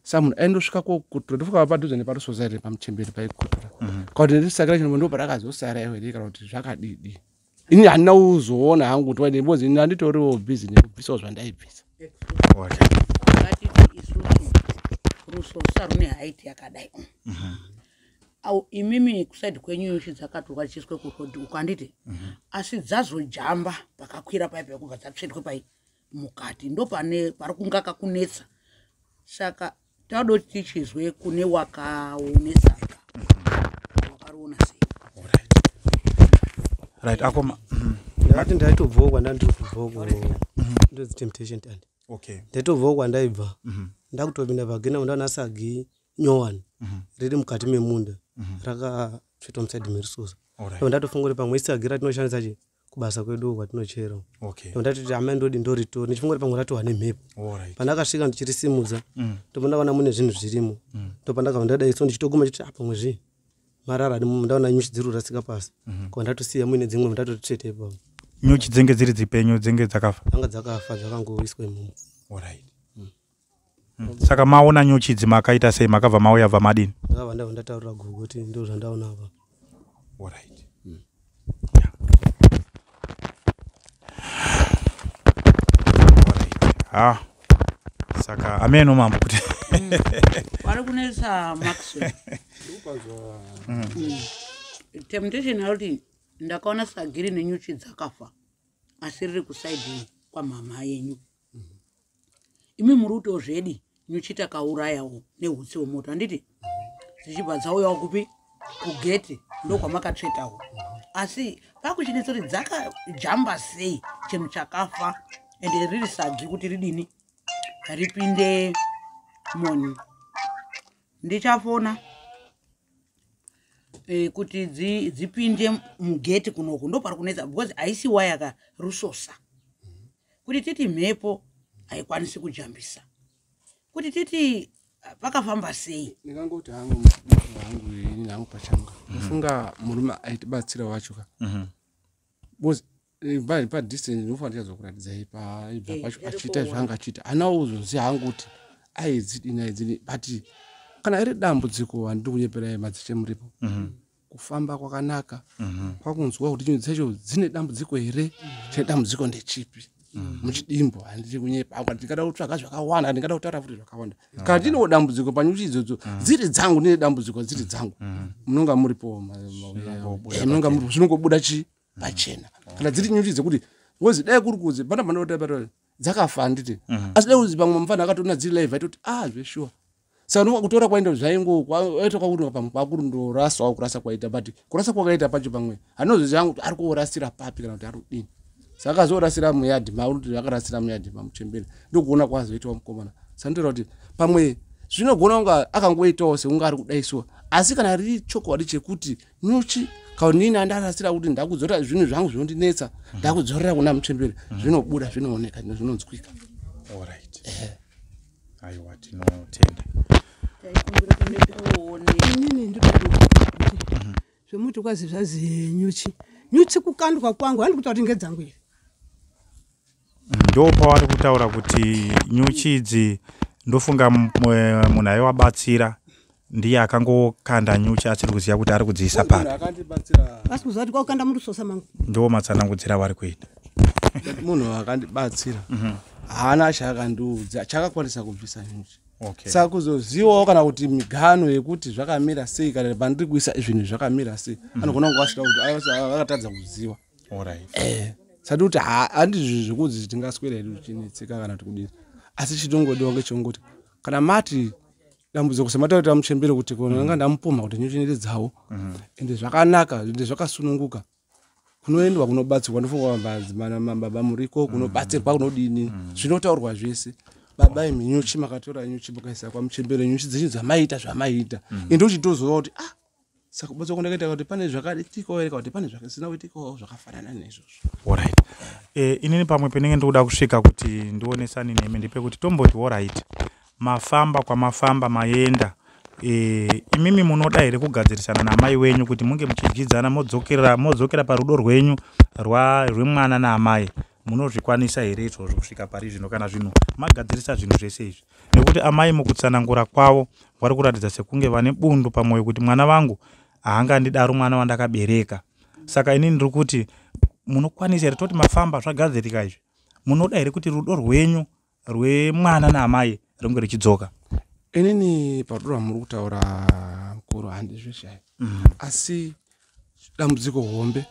sa munhu aindosvika kokutura ndofunga padhuze neparusoza iri pamuchemberi paikutura kuti ndisakira chino ndo parakazosara iwe kana kuti zvakadidi ini handina kuzoona hangu kuti waine mbozi ini handitoriwo busy nekubvisawo zvandaibvisa rusosa rune haiti yakadai au imimi kusaidi kwenyu nyuchi dzakatorwa dzichiiswe kurodhi ukanditi asi dzazojamba pakakwira paipa kubva dzatsvetwe pai mukati ndo pane pari kunga kakunetsa saka taudo tichizwe kune wakaonesa wakariona sei right akoma ndati ndaitobvawo kwandandiri kubvawo ndodzi temptation tandi ndaitobvawo kwandaibva ndakutopinda pagena undanasagi nyowani riri mukati memunda rakatsvetwa musaidi merisosa ndatofungura pamwe isagira tinoshandisa chi kubasa kwedu kwatinochera ndatoti amai ndodi ndoritora ndichifungura pamwe ratowa nemhepo pandakasvika ndichirisimudza ndopandakaona mune zvinhu zvirimo ndopandakabva ndadaiso ndichitoguma chiti pamwe zvii marara ndaona nyuchi dziri kurasika pasi ko ndatosiya muine dzimwe ndatotitsvete ipapo. Nyuchi dzenge dziri dzipenyu dzenge dzakafa anga dzakafa dzakangoiswa imomo. Saka maona nyuchi dzimakaita sei makabva mauya bva madini? Ndakabva ndabva ndataurira gugu kuti ndo zvandaona apa. Saka ameno mambo kuti wari kunesa Maxwell temptation already ndakaona sagiri nenyuchi dzakafa asi riri kusaidi kwa mama yenyu imi muruto zvedi nyuchi takaurayawo nehutsi hwemoto anditi dzichibva dzauyawo kupi kugeti ndo kwamakatsvetawo asi pakuchinetsa kuti dzakajamba sei chinhu chakafa ende riri sagi kuti ridini ripinde moni ndichafona kuti dzipinde mugeti kunoku ndo pari kunetsa because haisi waya karusosa kuti titi mhepo haikwanisi kujambisa kuti titi pakafamba sei ndingangoti hangu ini nangu pachanga ndafunga murume aitibatsira wacho ka because by distance unofanira kuzokuratidza ipa ibva pacho achiita zvanga achiita hana uzoziva hangu kuti aidzidini but kana iri dambudziko handiri kunyeperai madziche muripo kufamba kwakanaka kwakunzwa kuti chinhu dzecho dzine dambudziko here chine dambudziko ndechipi muchidimbo handiri kunyepa ndingada kutsvaga zvakawanda ndingada kutaura futi zvakawanda kana ndine dambudziko panyuchi idzodzo dziri dzangu ndine dambudziko dziri dzangu munonga muripo munonga muripo zvinongobuda chi pachena kana dziri nyuchi dzekuti wozi dai kuri kuzi pana panotapata dzakafa nditi asi dai uzi pamwe mufana akatoona dziri live aitoti zveshuwa saka ndokutora kwaenda zvaingo kwaita kwakuti pamwe kwakuri ndoraswawo kurasa kwaita but kurasa kwakaita pacho pamwe hanozoziva hangu kuti ari kuorasira papi kana kuti ari kudini saka azorasira muyadhi mauri akarasira muyadhi mamuchemberi ndokuona kwazoitawo mukomana saka ndotaura kuti pamwe zvinogona kunga akangoitawo sekunga ari kudaisiwa asi kana riri chokwadi chekuti nyuchi kaunini andarasira kuti ndakudzorera zvinhu zvangu zvinondinetsa ndakudzorera kuna muchemberi zvinobuda zvinooneka zvinonzwika aiwa tinotenda inini ndikuti zvemuti kwazi zvazi nyuchi kukandwa kwangu handi kutaura kuti ngedzangu ivi ndo pavari kutaura kuti nyuchi idzi ndofunga munhu aiwabatsira ndiye akangokanda nyuchi achiri kuziva kuti ari kudziisa papi asi kuziva kuti kwakukanda murusosa mangu ndo matsanangudzira vari kuita munhu akandibatsira haana chakandiudza chakakwanisa kubvisa nyuchi saka kuzozivawo kana kuti migano yekuti zvakamira sei kana pandiri kuisa zvinhu zvakamira sei anogona kungasvika kuti akatadza kuziva sati kuti handi zvekuti tingaswera hedu tichinetseka kana tikudini asi chitongodiwa ngechongoti kana mati dambudziko semataita muchembere kuti kunanga ndamupoma kuti nyuchi neti dzawo ende zvakanaka ende zvakasununguka kunoendwa kunobatsirwa ndofunga mababa muriko kunobatsirwa kunodini zvinotaurwa zvese baba imi nyuchi makatora nyuchi mukaisa kwamuchembere nyuchi dzenyu dzamaita zvamaita ende uchitozova kuti saka kubatsa kundakaita kuti pane zvakaditikawo here kuti pane zvakasina kuitikawo zvakafanana neizvozvo inini pamwe penenge ndokuda kusvika kuti ndionesani nemi ndepekuti tomboti allright mafamba kwamafamba maenda imimi munoda here kugadzirisana namai wenyu kuti munge muchidyidzana modzokera parudo rwenyu rwemwana naamai munozvikwanisa here izvozvo kusvika pari zvino kana zvinhu magadzirisa zvinhu zvese izvi? Nekuti amai mukutsanangura kwavo vari kuratidza sekunge vane bundu pamwoyo kuti mwana wangu haangandidaro mwana wandakabereka. Saka inini ndiri kuti munokwanisa here toti mafamba zvagadzirika izvi, munoda here kuti rudo rwenyu rwemwana naamai ringe richidzoka? Inini parudo rwamuri kutaura mukuru handizveshai, asi dambudziko hombe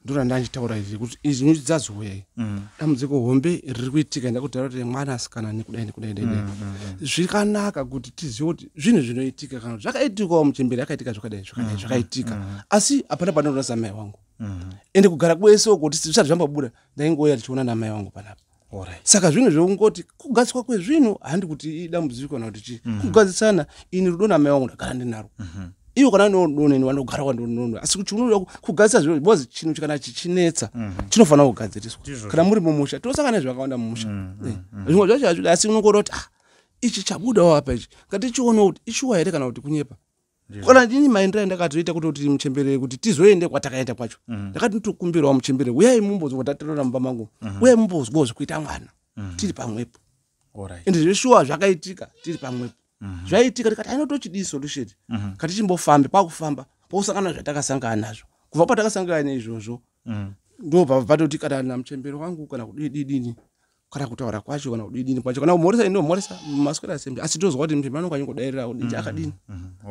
ndiro ndanchitaura izvi kuti izvi nyuchi dzazouya. Dambudziko hombe riri kuitika ndakutaura kuti mwana asikana nekudai zvikanaka kuti tizive kuti zvinhu zvinoitika kana zvakaitikawo muchemberi yakaitika zvakaitika, asi hapana panonasa mai wangu ende kugara kwese uko zvisati zvambobuda ndaingoya tichiona namai wangu panapa. Saka zvinhu zvekungoti kugadziswa kwezvinhu handi kuti idambudziko kana kuti chii, kugadzisana ini rudo namai wangu ndagara ndinaro. Iyo kana noneni vanogara kwandinono, asi kuchiunoda kugadzisa zviro bozi chinhu kana chichinetsa chinofanira kugadziriswa. Kana muri mumusha tosangana zvakawanda mumusha, zvimwe zvacho hazvidi, asi unongoroti ichi chabudawo apa ichi ngatichiona kuti ishuwa here kana kuti kunyepa. Kana ndini maendera ndakatoita kuti muchembere kuti tizoende kwatakaenda kwacho, ndakati nditokumbirawo muchembere, uyai mumbozwa kwatatora mumba mangu, uyai mumbozwa zvekuita mwana tiri pamwepo. Ende zveshuwa zvakaitika tiri pamwepo. Zvaitika tikati ainotochidi solution kati chimbofambe pakufamba posangana zvatakasangana nazvo kubva patakasangana izvozvo ndo patoti kana na muchembero wangu kana kudidini kana kutaura kwacho kana kudidini kwacho kana kumhoresa ino mhoresa maswera sembe, asi tozwa kuti muchembero wangu anongodairira udinji akadini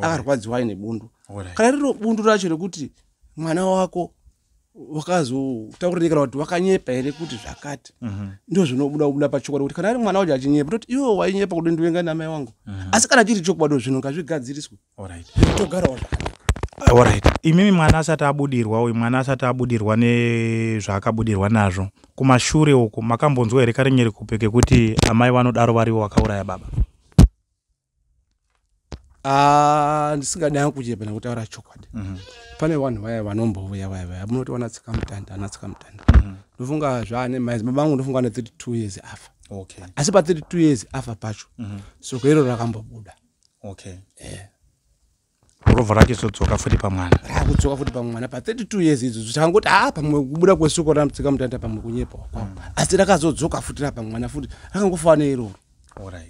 akarwadziwa nebundu kana riro bundu racho rekuti mwana wako wakazotauririka kuti wakanyepa here kuti zvakati ndo zvinobuda pachokwadi kuti kana ari mwana wacho achinyepa toti iwo wainyepa kuti ndiwenga namai wangu, asi kana chiri chokwadi zvinhu ngazvigadziriswe togarawo zvakanaka. Imimi mwana asati abudirwa, uyu mwana asati abudirwa nezvaakabudirwa nazvo, kumashure uko makambonzwa here karinyeri kupeke kuti amai vanodaro varivo vakauraya baba? Ndisingadai kuchepa nekutaura chokwadi. Pane vanhu vaya vanombouya vaya munoti wanatsika mutanda ndofunga zvane mai baba vangu ndofunga ane 32 years afa. Asi pa 32 years afa pacho soko iro rakambobuda. Robva rachizodzoka futi pamwana, rakudzoka futi pamwana pa 32 years idzo zvichangoti pamwe kubuda kwesoko ramutsika mutanda pamwe kunyepa kwavo, asi rakazodzoka futi rapamwana futi rakangofa neiroro. Mwana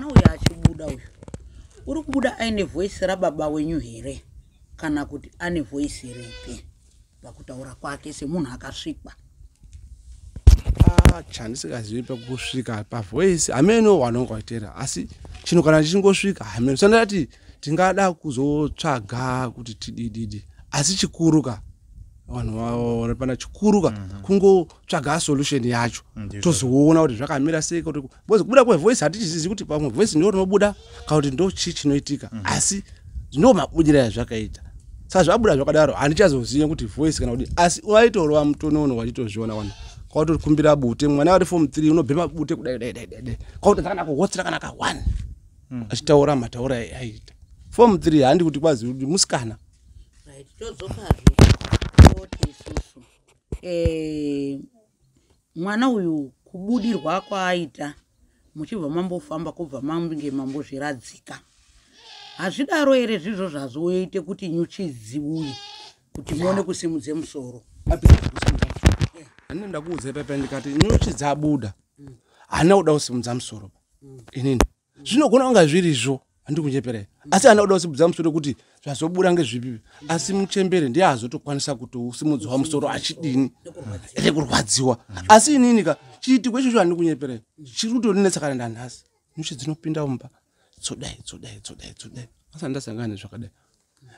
uyu achibuda uyu uri kubuda aine voice rababa wenyu here kana kuti ane voice ripi pakutaura kwake semunhu akasvikwa? Chandisingazivi pakusvika pavoice ameno vanongoitera, asi chinhu kana chichingosvika ameno sandati tingada kuzotsvaga kuti tidididi, asi chikuruka vanhu vao pana chikuruka kungotsvaga solution yacho tozoona kuti zvakamira sei, kuti kubuda kwevoice hatichizivi kuti pamwe voice ndio rinobuda kana kuti ndo chii chinoitika, asi ndo mabudira yazvakaita. Saka zvabuda zvakadaro handichazoziva kuti voice kana kuti, asi waitorwa mutonono wachitozviona vanhu kwauti kumbira bute mwana ari form 3 unobhema bute kudai kwauti dzakana kuhotsira kana ka 1 achitaura mataura aita form 3 handi kuti kwazi kuti musikana todzokazve oti isusu mwana uyu kubudirwa kwaaita muchibva mambofamba kubva mange mambozviradzika, hazvidaro here zvizvo zvazoite kuti nyuchi dziuye kuti muone kusimudze musoro? Ani ndakuudza pepe ndikati nyuchi dzabuda hana kuda kusimudza musoro inini zvinogona kunga zvirizvo handikunyepera, asi hana kuda kusimudza musoro kuti zvazobuda ngezvipi, asi muchembere ndiye azotokwanisa kuti usimudzwa musoro achidini rekurwadziwa, asi inini ka chiitiko ichocho handikunyepera chiri kutoninetsa kana ndanhasi nyuchi dzinopinda mumba tsodai asi ndasangana nezvakadai.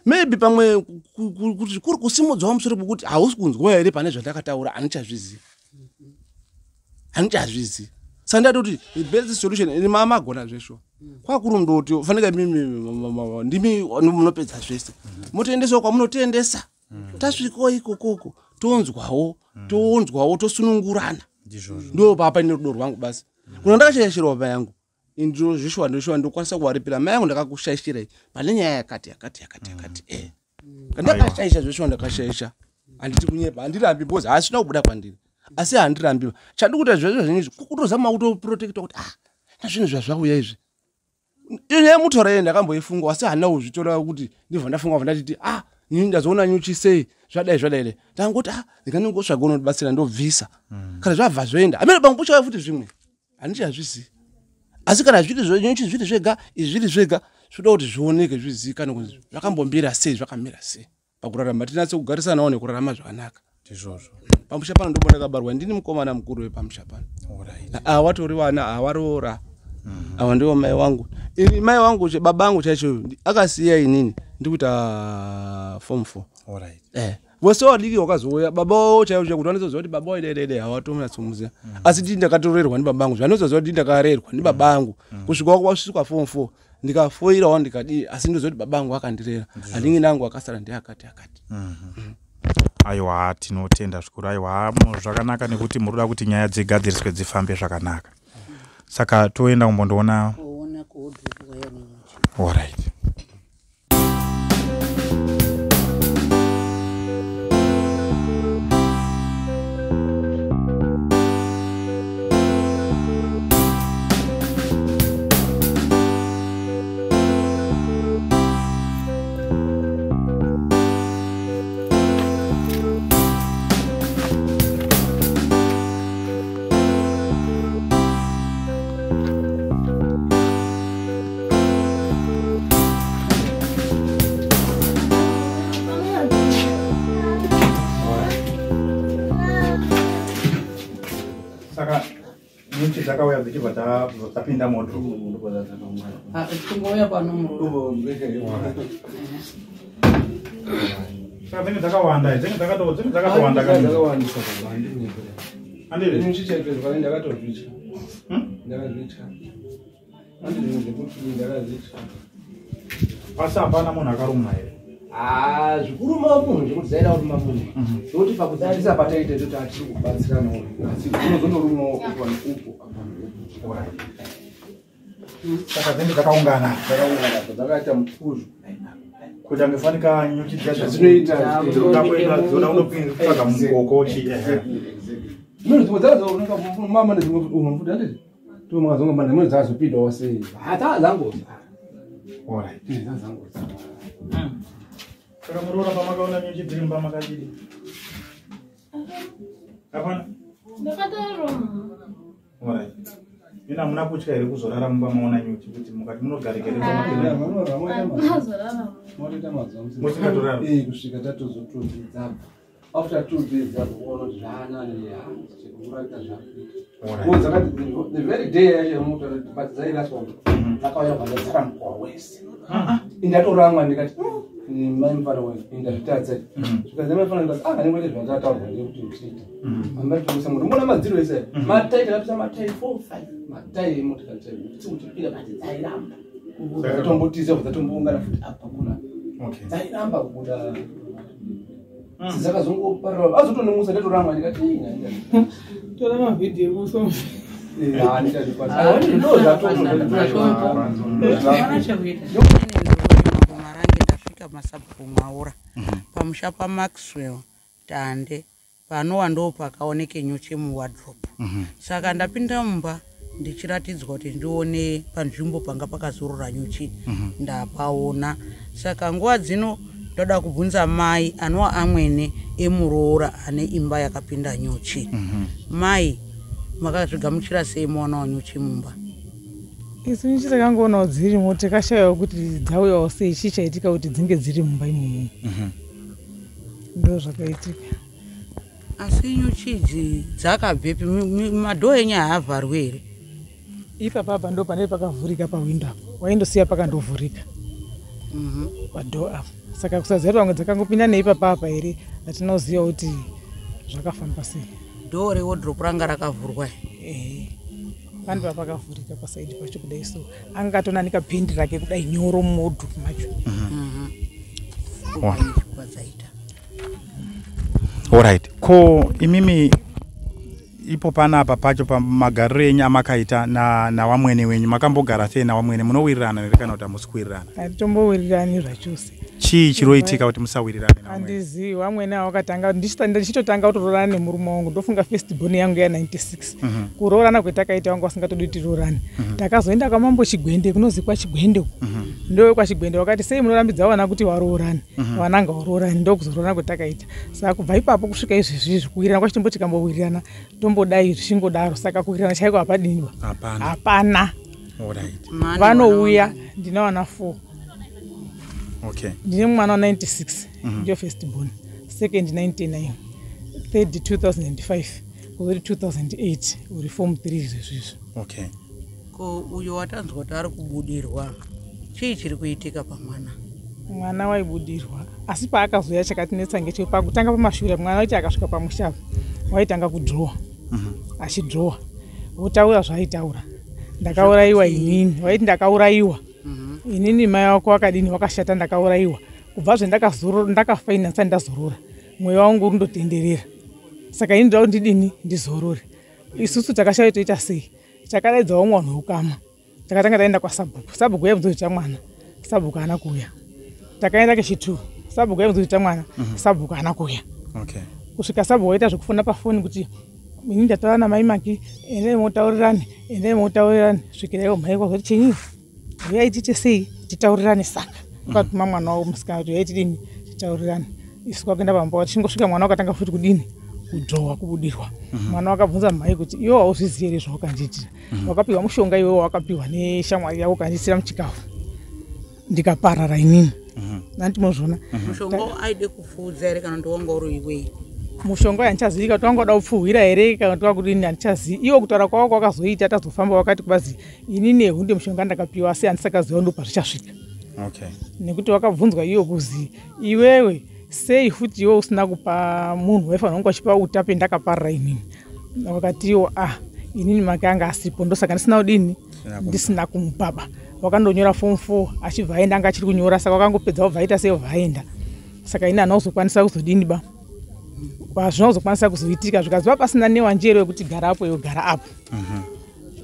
Maybe pamwe kuti kuri kusimudzwa musoro kuti hausi kunzwa here pane zvandakataura hanichazvizivi. Saka ndati kuti best solution ini magona zvesho kwakurundoti ufanira ndimi munopedza zvese motoendesawo kwamunotoendesa tasvikawo ikokoko tonzwawo tosunungurana, ndo papa ine rudo rwangu basi. Kuna ndakashayishirawo baba yangu indiro zvishwa ndokwanisa kuwaripira mai yangu ndakakushaishirai pane nyaya yakati ndakashayisha zvishwa ndakashayisha handiti kunyepa handirambi because hasina kubuda kwandiri, asi handirambiwa chandikuita zvezvo zvinizvi kutozama kutoprotecta kuti nazvinhu zvazvauya izvi ine mutaura yeye ndakamboifunga, asi handina kuzvitora kuti ndibva ndafunga ndachiti Ini ndazoona nyuchi sei zvadai tangoti ndikaningosvaga unobatsira ndobvisa kana zvabva zvoenda amene bangusha futi zvimwe handichazvizi asi kana nyuchi zviri zvega izviri zvega zvoda kuti zvioneke zvizikanwe kuti zvakambombira sei zvakamira sei pakurarama tinatse kugarisana nawo nekurarama zvakanaka ndizvozvo. pamusha pano ndombo ndakabarwa ndini mukomana mukuru wepamusha pano. Awatori wana awaroora awa ndiwo mai wangu. Mai wangu baba wangu chaicho akasiya inini ndikuita form 4. Vose wadiki wakazouya baba wao chaicho kuti vanozoziva kuti baba waidede hawatomira tsumuziya asi ndini ndakatorerwa ndi baba wangu zvanozoziva kuti ndakarerwa ndi baba wangu kusvika kwasvika form 4 ndikafoirawo ndikadi asi ndoziva kuti baba wangu akandirera handingi nangu akasara ndiakati. Aiwa tinotenda zvikuru aiwa zvakanaka nekuti muruda kuti nyaya dzigadziriswe dzifambe zvakanaka. Saka toenda kumbondoona. Alright. Saka nyuchi dzakauya dzichibva dzapinda moto. Tingoya pano murudo. Saka dzinenge dzakawanda, dzinenge dzakatowanda kana. Andiri nyuchi chaizvo ndakatozvitya. Ndakazvitya. Andiri ngekuti ndakazvitya. Asi hapana munhu akarumwa here. Zvikuruma munhu zvekuti zaida kuruma munhu. Ndokuti pakudarisa pataite kuti atiri kubatsirana asi kunozondorumwawo upo upo. Saka dzinenge dzakaungana dzakaita mupuzvu kuti angefanika nyuchi dzacho dzinoita dzona unopinda mugoko chi. Mimi dzimwe dzazooneka mama nedzimwe mfuta ndizvo. Tomazonga mana mimi dzazopindawo sei. Hata dzangoza. Alright. Dzangoza. Saka murora pamakaona nyuchi dziri mumba makadini. Hapana? Ndakataroma. Alright. Ina muna kutya here kuzorara mumba maona nyuchi kuti mukati munogarika here Ndazorara. Motoita mazamu. Musikatorara. Kusvika tatozotondidza. After 2 days akoona zvana nechikurata zvako. The very day yacho but zairaswa. Akauya kwadzara mukwa wese. Indatorangwa ndikati mai mfana wewe indazvitadza. Zvikazema mfana ndikati nemwete zvataurwa ndikuti uchiita. Mamba tumusa munhu mbona madziro ese. Matai tapisa matai 4 5. Matai motikari kuti uchipira pati dzairamba. Zvatombotiza zvatomboungana futi apa kuna. Okay. Dzairamba kubuda. Dzakazongoparira azotonemusa ndatorangwa ndikati Tora mavidhiyo muso. Ndasvika masabhuku mwaura pamusha paMaxwell Tande panowa ndo pakaoneke nyuchi muwardrobe. Saka ndapinda mumba ndichiratidzwa kuti ndione panzvimbo panga pakazorora nyuchi ndapaona. Saka nguva dzino ndoda kubvunza mai anova amwene emuroora ane imba yakapinda nyuchi. Mai makazvigamuchira sei maona wanyuchi mumba? Isu nyuchi takangoonawo dzirimo takashayiwa kuti dzauyawo sei chii chaitika kuti dzinge dziri mumba imomo. Ndo zvakaitika. Asi nyuchi idzi dzakabvepi? Madhoo enyu haavharwi here? Ipapapa ndo pane pakavhurika pawindo apo waindosiya pakandovhurika padhoo apo. Saka kusaziva pamwe dzakangopinda neipapapa here atinoziva kuti zvakafamba sei. Dhoo rewardrobe ranga rakavhurwa? Pane pakavhurika pasaidi pacho kudai so angatonanika pindi rake kudai nyoro mumodhuku macho. Alright. Ko imimi ipo panapa pacho pamagariro enyu amakaita na wamwene wenyu makambogara sei na wamwene munowirirana here kana kuti hamusi kuwirirana? Hatitombowirirani zvachose. Chii chiroitika kuti musawirirane na wamwene? Handizivi, wamwene awakatanga ndichitotanga kutororana nemurume wangu ndofunga first born yangu ya96 kuroorana kwetakaita wanga wasingatodi tiroorane. Takazoenda kwamambo Chigwende kunozi kwaChigwende ndo kwaChigwende wakati sei munorambidza wana kuti waroorane wananga waroorane ndokuzoroorana kwetakaita. Saka kubva ipapo kusvika izvezvi kuwirirana kwacho tomboti kambowirirana tombodai zvichingodaro. Saka kuwirirana chaiko hapadini ba? Hapana. Vanouya ndina wana 4. Okay. Ndine mwana wa 96 ndio first born, second 99, third 2005, kuzoti 2008 uri form 3 izvezvizvo. Okay. Ko uyo watanzwa kuti ari kubudirwa chii chiri kuitika pamwana? Mwana waibudirwa asi paakazoya chakatinetsa ngechepa pakutanga pamashure mwana waiti akasvika pamusha waitanga kudrowa achidrowa wotaura zvaitaura ndakaurayiwa inini waiti ndakaurayiwa inini mai wako wakadini wakashata ndakaurayiwa kubva ndakafainansa ndazorora mwoyo wangu undotenderera saka ini ndau ndidini ndizorore. Isusu takashaitoita sei takadaidzawo mwana ukama takatanga taenda kwasabhuku yaibvunzozita mwana sabhuku haana kuuya. Takaenda kechitu sabhuku yaibvunzozita mwana sabhuku haana kuuya. Okay. Kusvika sabhuku waita zvekufona pafoni kuti ini ndataura namai maki endai mutaurirane svikiraiwo mhai kwazoti chinyi uyai tiite sei titaurirane. Saka ukatuma mwana wavo musikana kuti uyai tidini titaurirane. Isu kwakuenda pamba tichingosvika mwana wakatanga futi kudini kudrowa kubudirwa. Mwana wakabvunza mhai kuti iwo hauzvizivi here zvaukandiitira wakapiwa mushonga iwewo wakapiwa neshamwari yavo ukandiisira muchikafu ndikaparara inini. Nanditinozvona mushonga aide kupfuudza here kana ndowanga uri iwei? Mushonga yandichazivi kuti wanga uda kupfuhwira here kana kuti wakudini handichazivi. Iwo kutaura kwavo kwakazoita tazofamba wakati kubazi inini ehunde mushonga ndakapiwa asi handisakaziva ndo pazvichasvika. Okay. Nekuti wakabvunzwa iyo kuzi iwewe sei futi iwe usina kupa munhu waifanira kunge wachipa utape ndakaparara inini. Wakati iwo inini make anga asipo ndosaka ndisina kudini ndisina kumupaba. Wakandonyora form 4 achibva aenda anga achiri kunyora saka wakangopedza wabva aita sei wabva aenda. Saka ini hanozokwanisa kuzodini ba zvinozokwanisa kuzoitika zvikaziva pasina newanjero wekuti gara apo iwe gara apo.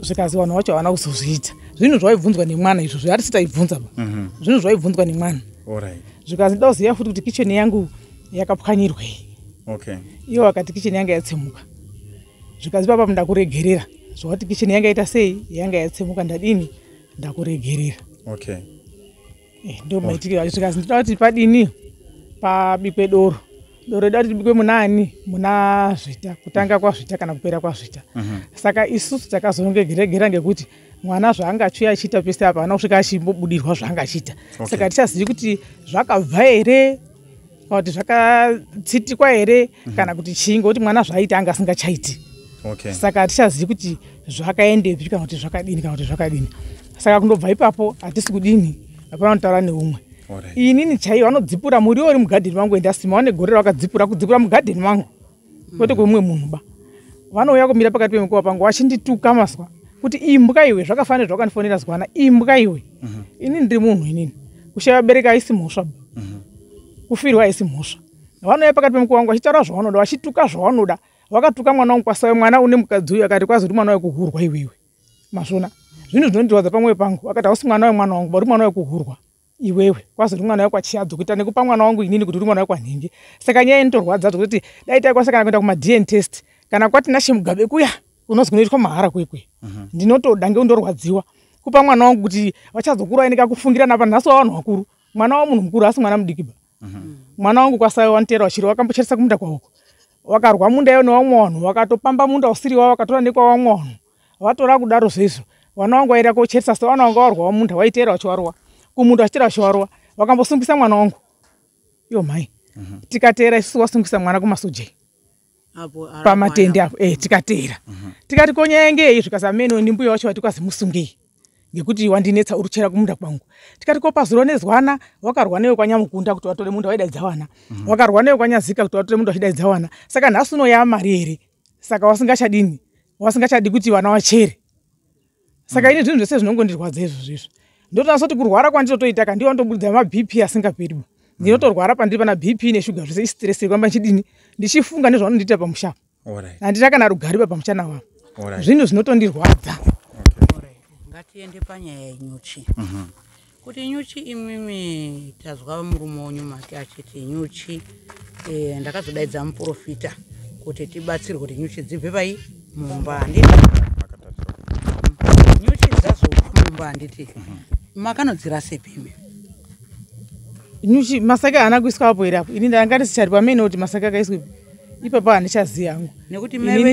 Zvikazi vanhu vacho havana kuzozviita. Zvinhu zvaibvunzwa nemwana izvozvo hatisi taibvunza ba zvinhu zvaibvunzwa nemwana. Zvikazi ndauziva futi kuti kicheni yangu yakapwanyirwei. Okay. Iwo wakati kicheni yanga yatsemuka. Zvikazi papa ndakuregerera zvawati kicheni yanga yaita sei yanga yatsemuka ndadini ndakuregerera. Okay. Ndio maitikiro. Zvikazi ndinoda kuti padini pabikwe doro redu kuti tibikwe munani muna zvita kutanga kwazvita kana kupera kwazvita. Saka isusu takazongegerera ngekuti mwana zvaanga achiuya achiita pese apa haana kusvika achimbobudirwa zvaanga achiita. Saka tichazivi kuti zvakabva here kana kuti zvakatsitikwa here kana kuti chii ngekuti mwana zvaaita anga asingachaiti. Saka hatichazivi kuti zvakaendepi kana kuti zvakadini kana kuti zvakadini. Saka kundobva ipapo hatisi kudini hapana kutaura neumwe. Inini chaiwo vanodzipura muriwo uri mugadheni wangu endasima vane gore kudzipura mugadheni wangu kwete kwemumwe munhu ba. Vanouya kumira pakati pemukova pangu vachindituka mazwa kuti imbwa iwe zvakafanira zvawakandifonera zwana imbwa iwe. Ini ndiri munhu inini kushaya vabereki haisi mhosva kufirwa haisi mhosva. Vanouya pakati pemukova wangu vachitaura zvavanoda vachituka zvavanoda. Wakatuka mwana wangu kwasawe mwana une mukadzi uyu akati kwazi uri mwana wekuhurwa iwewe. Mazvona zvinhu zvinondirwadza pamwoyo pangu akati hausi mwana wemwana wangu uri mwana wekuhurwa iwewe kwazi uri mwana wekwachiyadzwa kuita nekupa mwana wangu inini kuti uri mwana wekwanhingi. Saka nyaya inotorwadza kuti dai taikwanisa kana kuenda kuma-DNA test kana kwatina Shemugabe kuya unonzi kunoitwa mahara kwekwe ndinotoda ngeundorwadziwa kupa mwana wangu kuti vachazokura aine kakufungira napa nhasi wavanhu vakuru. Mwana wamunhu mukuru asi mwana mudiki ba. Mwana wangu kwasawe wanteera wachiri wakambocheresa kumunda kwauko wakarwa munda iwo nevamwe vanhu wakatopamba munda usiri wavo wakatora nekwavamwe vanhu vatora kudaro zvezvo. Vana wangu waira kocheresa so vana wanga warwawo munda waiteera vachiwarwa kumunda vachiteera vachiwarwa vakambosungisa mwana wangu iyo mhai. Tikateera isusu wasungisa mwana kumasojei pamatende apo tikateera tikati konyengei zvikasi ameno ndimbuya wacho vati kwazi musungei ngekuti wandinetsa uruchera kumunda kwangu. Tikati kopazuro nezwana wakarwa newe kwanyamukunda kuti watore munda waidaidza wana wakarwa newe kwanyazika kuti watore munda wachidaidza wana. Saka nhasi unoya mari here saka wasingachadini wasingachadi kuti vana vachere. Saka ini zvinhu zvese zvinongondirwadza izvozvo ndotonasa kuti kurwara kwandinotoita kandiwa ndobudza maBP asingaperi ndinotorwara pandiri pana BP neshuga zvese istress kwamba chidini ndichifunga nezvavanondiita pamusha handina kana rugariba pamuchana wavo. Zvinhu zvinotondirwadza. Ngatiende panyaya yenyuchi. Kuti nyuchi imimi tazwa murume wenyu make achiti nyuchi ndakazodaidza muprofita kuti tibatsirwe kuti nyuchi dzibve pai mumba. Handiti nyuchi dzazobva mumba, handiti makanodzira sepimi nyuchi masaka haana kuiswa apo here apo. Ini ndanga ndisichari pamene kuti masaka akaiswa ipapo handichaziva hangu. Nekuti mai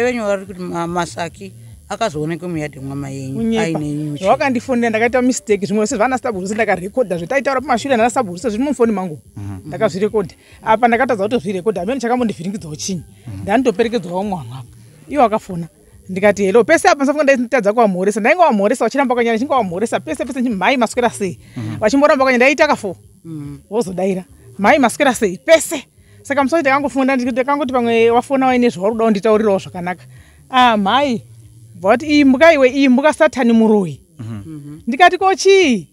venyu vari kuti masaki akazoonekwa muyadhi mwamai yenyu aine nyuchi. Zvawakandifondera ndakaita mistake zvimwe sezvana sabhurisa ndakarekodha zvetaitaura pamashure ndana sabhurisa zviri mufoni mangu ndakazvirekodha. Apa ndakatadza kutozvirekodha amene chakambondivhiringidzawo chinyi ndanditoperekedzwawo mwana apo iwo akafona ndikati hello pese apa ndisafunga ndaitadza kuwamhoresa ndainga wamhoresa wachiramba kwanyana chinga wamhoresa pese mai maswera sei wachimboramba kwanyana ndaita kafo wozodaira mai maswera sei pese. Saka musoro ndakangofunda ndakangoti pamwe wafona waine zvawarudawo nditaurirawo zvakanaka. Mai vati iyi mbuka iwe iyi mbuka satani muroyi. Ndikati kochii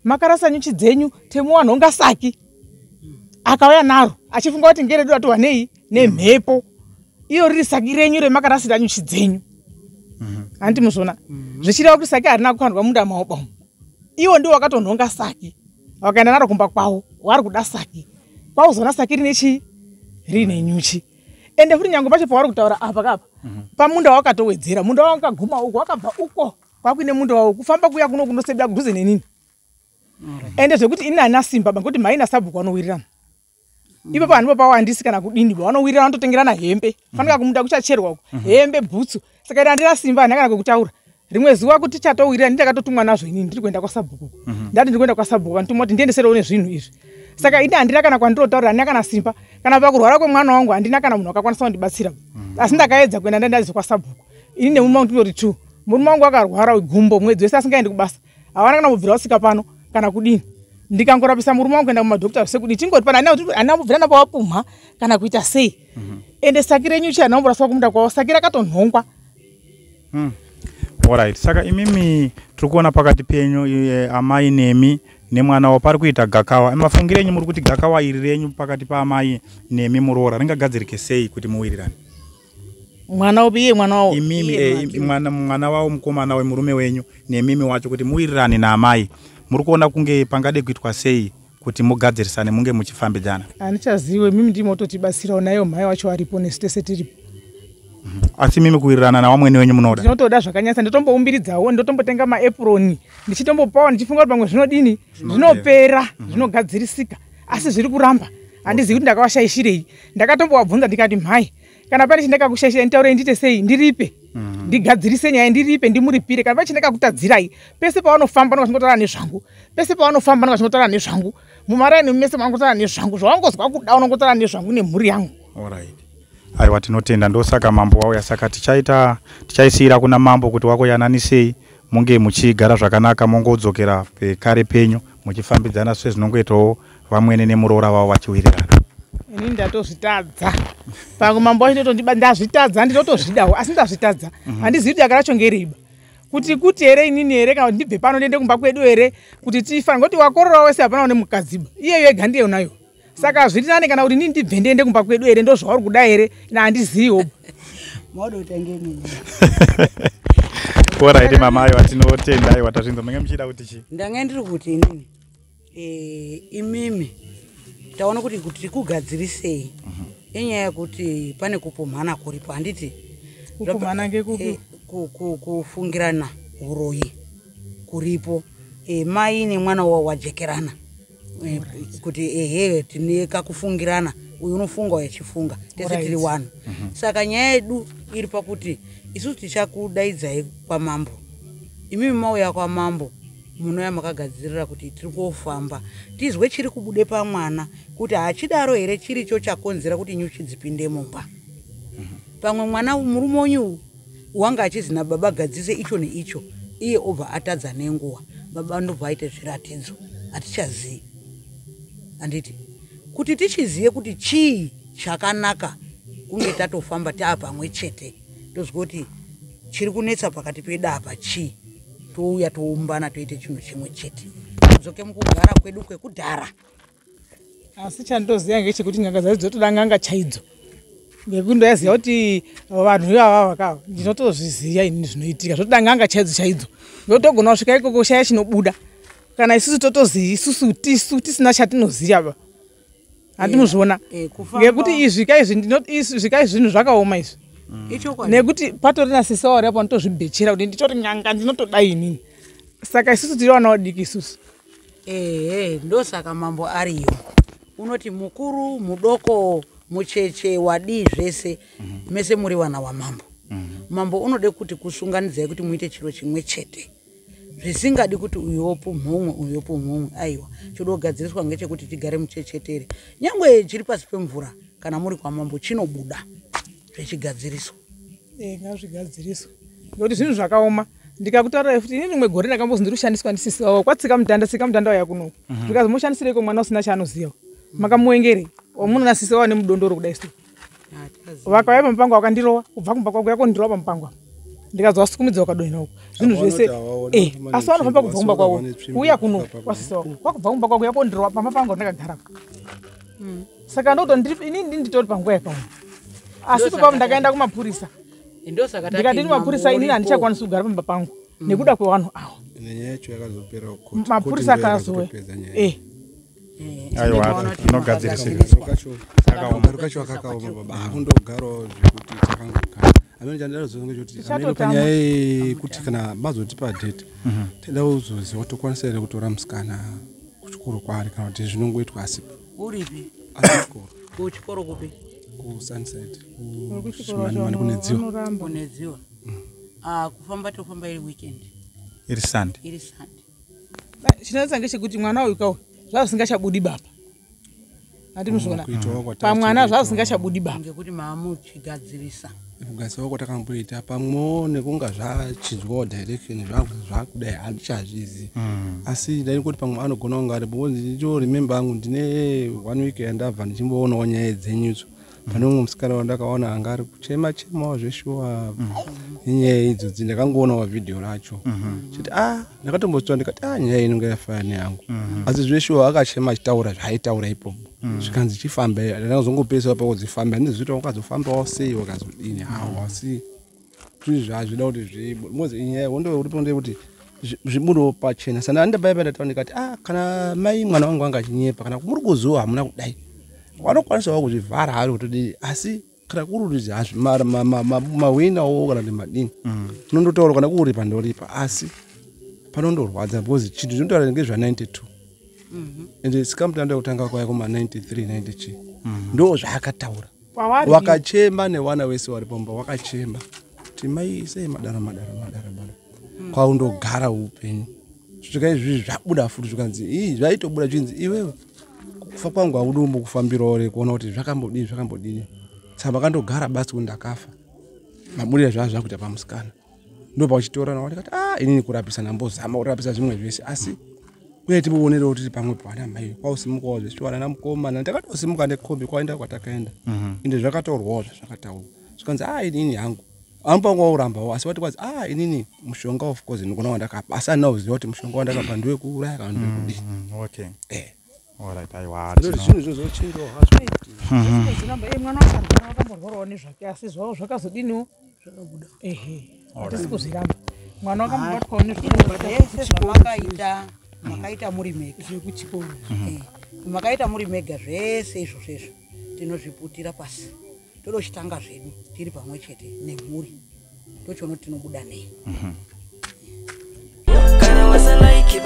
makarasa nyuchi dzenyu temuwa nhonga saki akauya naro achifunga kuti ngeredu atiwa nei nemhepo iyo riri saki renyu remakarasira nyuchi dzenyu. Handi muzvona zvichireva kuti saki harina kukandwa munda maoba iwo ndiwo wakatonhonga saki wakaenda naro kumba kwawo wari kuda saki kwauzona saki rine chii rine nyuchi. Ende futi nyange pacho pavari kutaura apa kapa pamunda wakatowedzera munda wakaguma uko wakabva uko kwakuine munda wawo kufamba kuya kuno kunosebda kudhuze nenini. Ende zvekuti ini hana simba ngekuti mai nasabhuku vanowirirana ipapo handipo pawandisi kana kudini vanowirirana vanototengerana hembe fanika kumunda kuchacherwa uko hembe bhutsu. Saka ine handina simba handina kana kwekutaura. Rimwe zuva kuti chatowirira ndakatotumwa nazvo inini ndiri kuenda kwasabhuku ndati ndiri kuenda kwasabhuku vanotuma kuti ndiendeserewo nezvinhu izvi. Saka ine handina kana kwandirotaurira handina kana simba kana pakurwara kwemwana wangu handina kana munhu wakakwanisa kundibatsira. Asi ndakaedza kuenda ndandazi kwasabhuku ini nemurume wangu tindori 2. Murume wangu akarwara gumbo mwedzi wese asingaendi kubasa havana kana mubvira usika pano kana kudini. Ndikangorapisa murume wangu kuenda kumadhokita sekudi tingoti pana handina kubvira napo wapumha kana kuita sei. Ende saki renyuchi handina kumboraswa kumunda kwawo saki rakatonhongwa. Alright, saka imimi tiri kuona pakati penyu amai nemi nemwana wawo pari kuita gakawa. Mafungirenyu muri kuti gakawa iri renyu pakati paamai nemi muroora ringagadzirike sei kuti muwirirane? Mwana upi iye mwana wawo? Imimi mwana wawo mukomana wemurume wenyu nemimi wacho kuti muwirirane naamai muri kuona kunge pangade kuitwa sei kuti mugadzirisane munge muchifambidzana? Handichaziwe mimi ndimototibatsirawo nayo mai wacho aripo nesu tese tiripo. Asi mimi kuwirirana nawamwene wenyu munoda? Ndinotoda zvakanyasa ndotomboumbiridzawo ndotombotenga maepuroni ndichitombopawo ndichifunga kuti pamwe zvinodini zvinopera zvinogadzirisika asi zviri kuramba handizivi kuti ndakawashaishirei. Ndakatombowabvunza ndikati mhai kana pane chandakakushaishira nditaurei ndiite sei ndiripe ndigadzirise nyaya ndiripe ndimuripire kana pane chandakakutadzirai. Pese pavanofamba ndokachingotaura nezvangu pese pavanofamba ndokachingotaura nezvangu mumaraini mese mangotaura nezvangu zvawangozwa kuda unongotaura nezvangu nemhuri yangu. Alright. Aiwa tinotenda ndosaka mambo wauya saka tichaisira kuna mambo kuti wakoyananisei munge muchigara zvakanaka mongodzokera pekare penyu muchifambidzana sezvinongoitawo vamwene nemuroora wavo vachiwirirana. Ini ndatozvitadza pangu mambo wacho ndazvitadza ndinotozvidawo asi ndazvitadza handizivi kuti yakaracho ngereiba kuti here inini here kana kuti ndibve pano ndiende kumba kwedu here kuti tifana ngoti wakorora wese hapana une mukadziba iye yega ndiye unayo. Saka zvirinane kana kuti nini ndibve ndiende kumba kwedu here ndo zvauri kuda here ina handiziviwo. Alright mama aiwa tinotenda aiwa tazvinzwa munge muchida kuti chii? Ndange ndiri kuti inini imimi taona kuti tikugadzirisei inyaya yekuti pane kupumhana kuripo handiti? Kupumhana ngekupi? Kufungirana uroyi kuripo mai nemwana wawo wajekerana kuti tine kakufungirana uyu unofunga uyu achifunga tese tiri wanu. Saka nyaya yedu iri pakuti isusu tichakudaidzai kwamambo imimi mauya kwamambo munouya makagadzirira kuti tiri kufamba tizwe chiri kubude pamwana kuti hachidaro here chiricho chakonzera kuti nyuchi dzipinde mumba. Pamwe mwana murume wenyu wanga achizina baba gadzise icho neicho iye obva atadza nenguva baba ndobva aite zviratidzo hatichazii. Handiti kuti tichizive kuti chii chakanaka kunge tatofamba taapamwe chete tozwa kuti chiri kunetsa pakati pedu apa chii touya toumbana toite chinhu chimwe chete todzoke mukugara kwedu kwekudhara. Asi chandoziva ngechekuti nyanga dzacho dzotoda nganga chaidzo ngekundoyaziva kuti vanhu ivava vakava ndinotozviziva inini zvinoitika zvotoda nganga chaidzo chaidzo ndotogona kusvika ikoko shaya chinobuda kana isusu totozivi isusu tisu tisina chatinoziva ba handimuzviona ngekuti izvika izvinhu zvakaoma izvi nekuti patorina sisauri apo ndotozvibhechera kuti nditori nyanga ndinotodai inini saka isusu tiri vana vadiki isusu ndosaka mambo ariyo unoti mukuru mudoko mucheche wadii zvese mese muri vana wamambo mambo unode kuti kusunganidzai kuti muite chiro chimwe chete zvisingadi kuti uyopo mhomwe uyopo mhomwe aiwa chodogadziriswa ngechekuti tigare muchechetere nyangwe chiri pasi pemvura kana muri kwamambo chinobuda zvechigadziriswa ngazvigadziriswa ngekuti zvinhu zvakaoma ndikakutaura futi inini rimwe gore ndakambozi ndiri kushandiswa ndisisi wavo kwatsika mutanda waya kuno ndikazomoshandisireko mwana usina chaanoziva makamuengere wamunonasisa wava nemudondoro kudai so vakauya pamupango wakandirova kubva kumba kwako yakondirova pamupango ndikazowasukumidza wakadonha uko zvinhu zvese asi vanofamba kubva kumba kwavo kuuya kuno kwasisa wako kwakubva kumba kwako yakondirova pamapango ndakagarapo saka inini nditori panguva yakaoma asi papa ndakaenda kumapurisa ndikati mapurisa inini handichakwanisi kugara pamba pangu nekuda kwevanhu avo mapurisa akazouya aiwa tinogadzirisira kacho akakaoma baba akundogarawo zvekuti takangogara amene chandinazonge kuti amene panyaya kuti kana mazotipa date tenda uzoziva tokwanisa here kutora musikana kuchikoro kwaari kana kuti zvinongoitwa asipo uripi kuchikoro kupi kusunside kushimani kunedziwa kufamba tofamba iri weekend iri sande chinoita ngechekuti mwana uyu kauyu zvazvisingachabudi baba handimuzviona pamwana zvazvisingachabudi baba ngekuti maamuchigadzirisa kugadzirisa kwatakamboita pamwewo nekunga zvachidyawo direction zvakudai handichazvizi asi dai kuti pamwe anogona kunga ari because ndichorememba angu ndine 1 week yandabva ndichimboonawo nyaya dzenyucho pane umwe musikana wandakaona anga ari kuchema zveshuwa nenyaya idzodzi ndakangoonawo vhidhiyo racho chiti ndakatomboziva ndikati nyaya inonga yafana neyangu asi zveshuwa akachema achitaura zvaaitaura ipopo zvikanzi chifamba ndakazongopedzisira pakudzifamba handizvita wakazofambawo sei wakazodini hawo asi zvii zvazvida kuti zvibozi inyaya wondoripo ndekuti zvibudewo pachena sana andabaipa ndataura ndikati kana mai mwana wangu anga achinyepa kana muri kuzuva hamuna kudai wanokwanisawo kuzvivhara ari kutodii asi kana kurudzi hazvo mawinawo kana kuti madini unondotaura kana kuripa ndoripa asi panondorwadza because chinhu chinotaura ngezva92 ende sikamutanda kutanga kwaya kuma93 90 ndo zvaakataura wakachema newana wese wari pomba wakachema kuti mai sei madara kwaundogara upenyu svika izvi zvabuda futi zvikanzi zvaitobuda chinzi iwewe kufa kwangu haudumbo kufambirawo re kuona kuti zvakambodini saka makandogara basi kuti ndakafa mabudira zvazvo zvakuita pamusikana ndo pauchitorana watikati inini kurapisa ndambozama kurapisa zvimwe zvese asi uye timuonere kuti tiri pamwe pana mai kwausimukawo zveshuwana namukomana ndakatosimuka nekombi kwaenda kwatakaenda ende zvakatorwawo zvazvakataurwa zvikanzi inini hangu amupangu urambawo asi wati kwazi inini mushonga of course ndikona wandakapa asi andina kuziva kuti mushonga wandakapa ndewekuuraya kana ndewekudini Alright, aiwa. Zvinhu zvozochinjawo hazvo. Zinamba mwana wakarwara wakamborwarawo nezvake asi zvawo zvakazodiniwo zvakabuda. Hatisi kuzviramba. Mwana wakambobatwawo nezvakaita makaita muri mega zvekuchikoro. Makaita muri mega zvese izvozvo tinozviputira pasi. Todochitanga zvedu tiri pamwe chete nemhuri. Ndochono tinobuda nei. Kana wasalaiki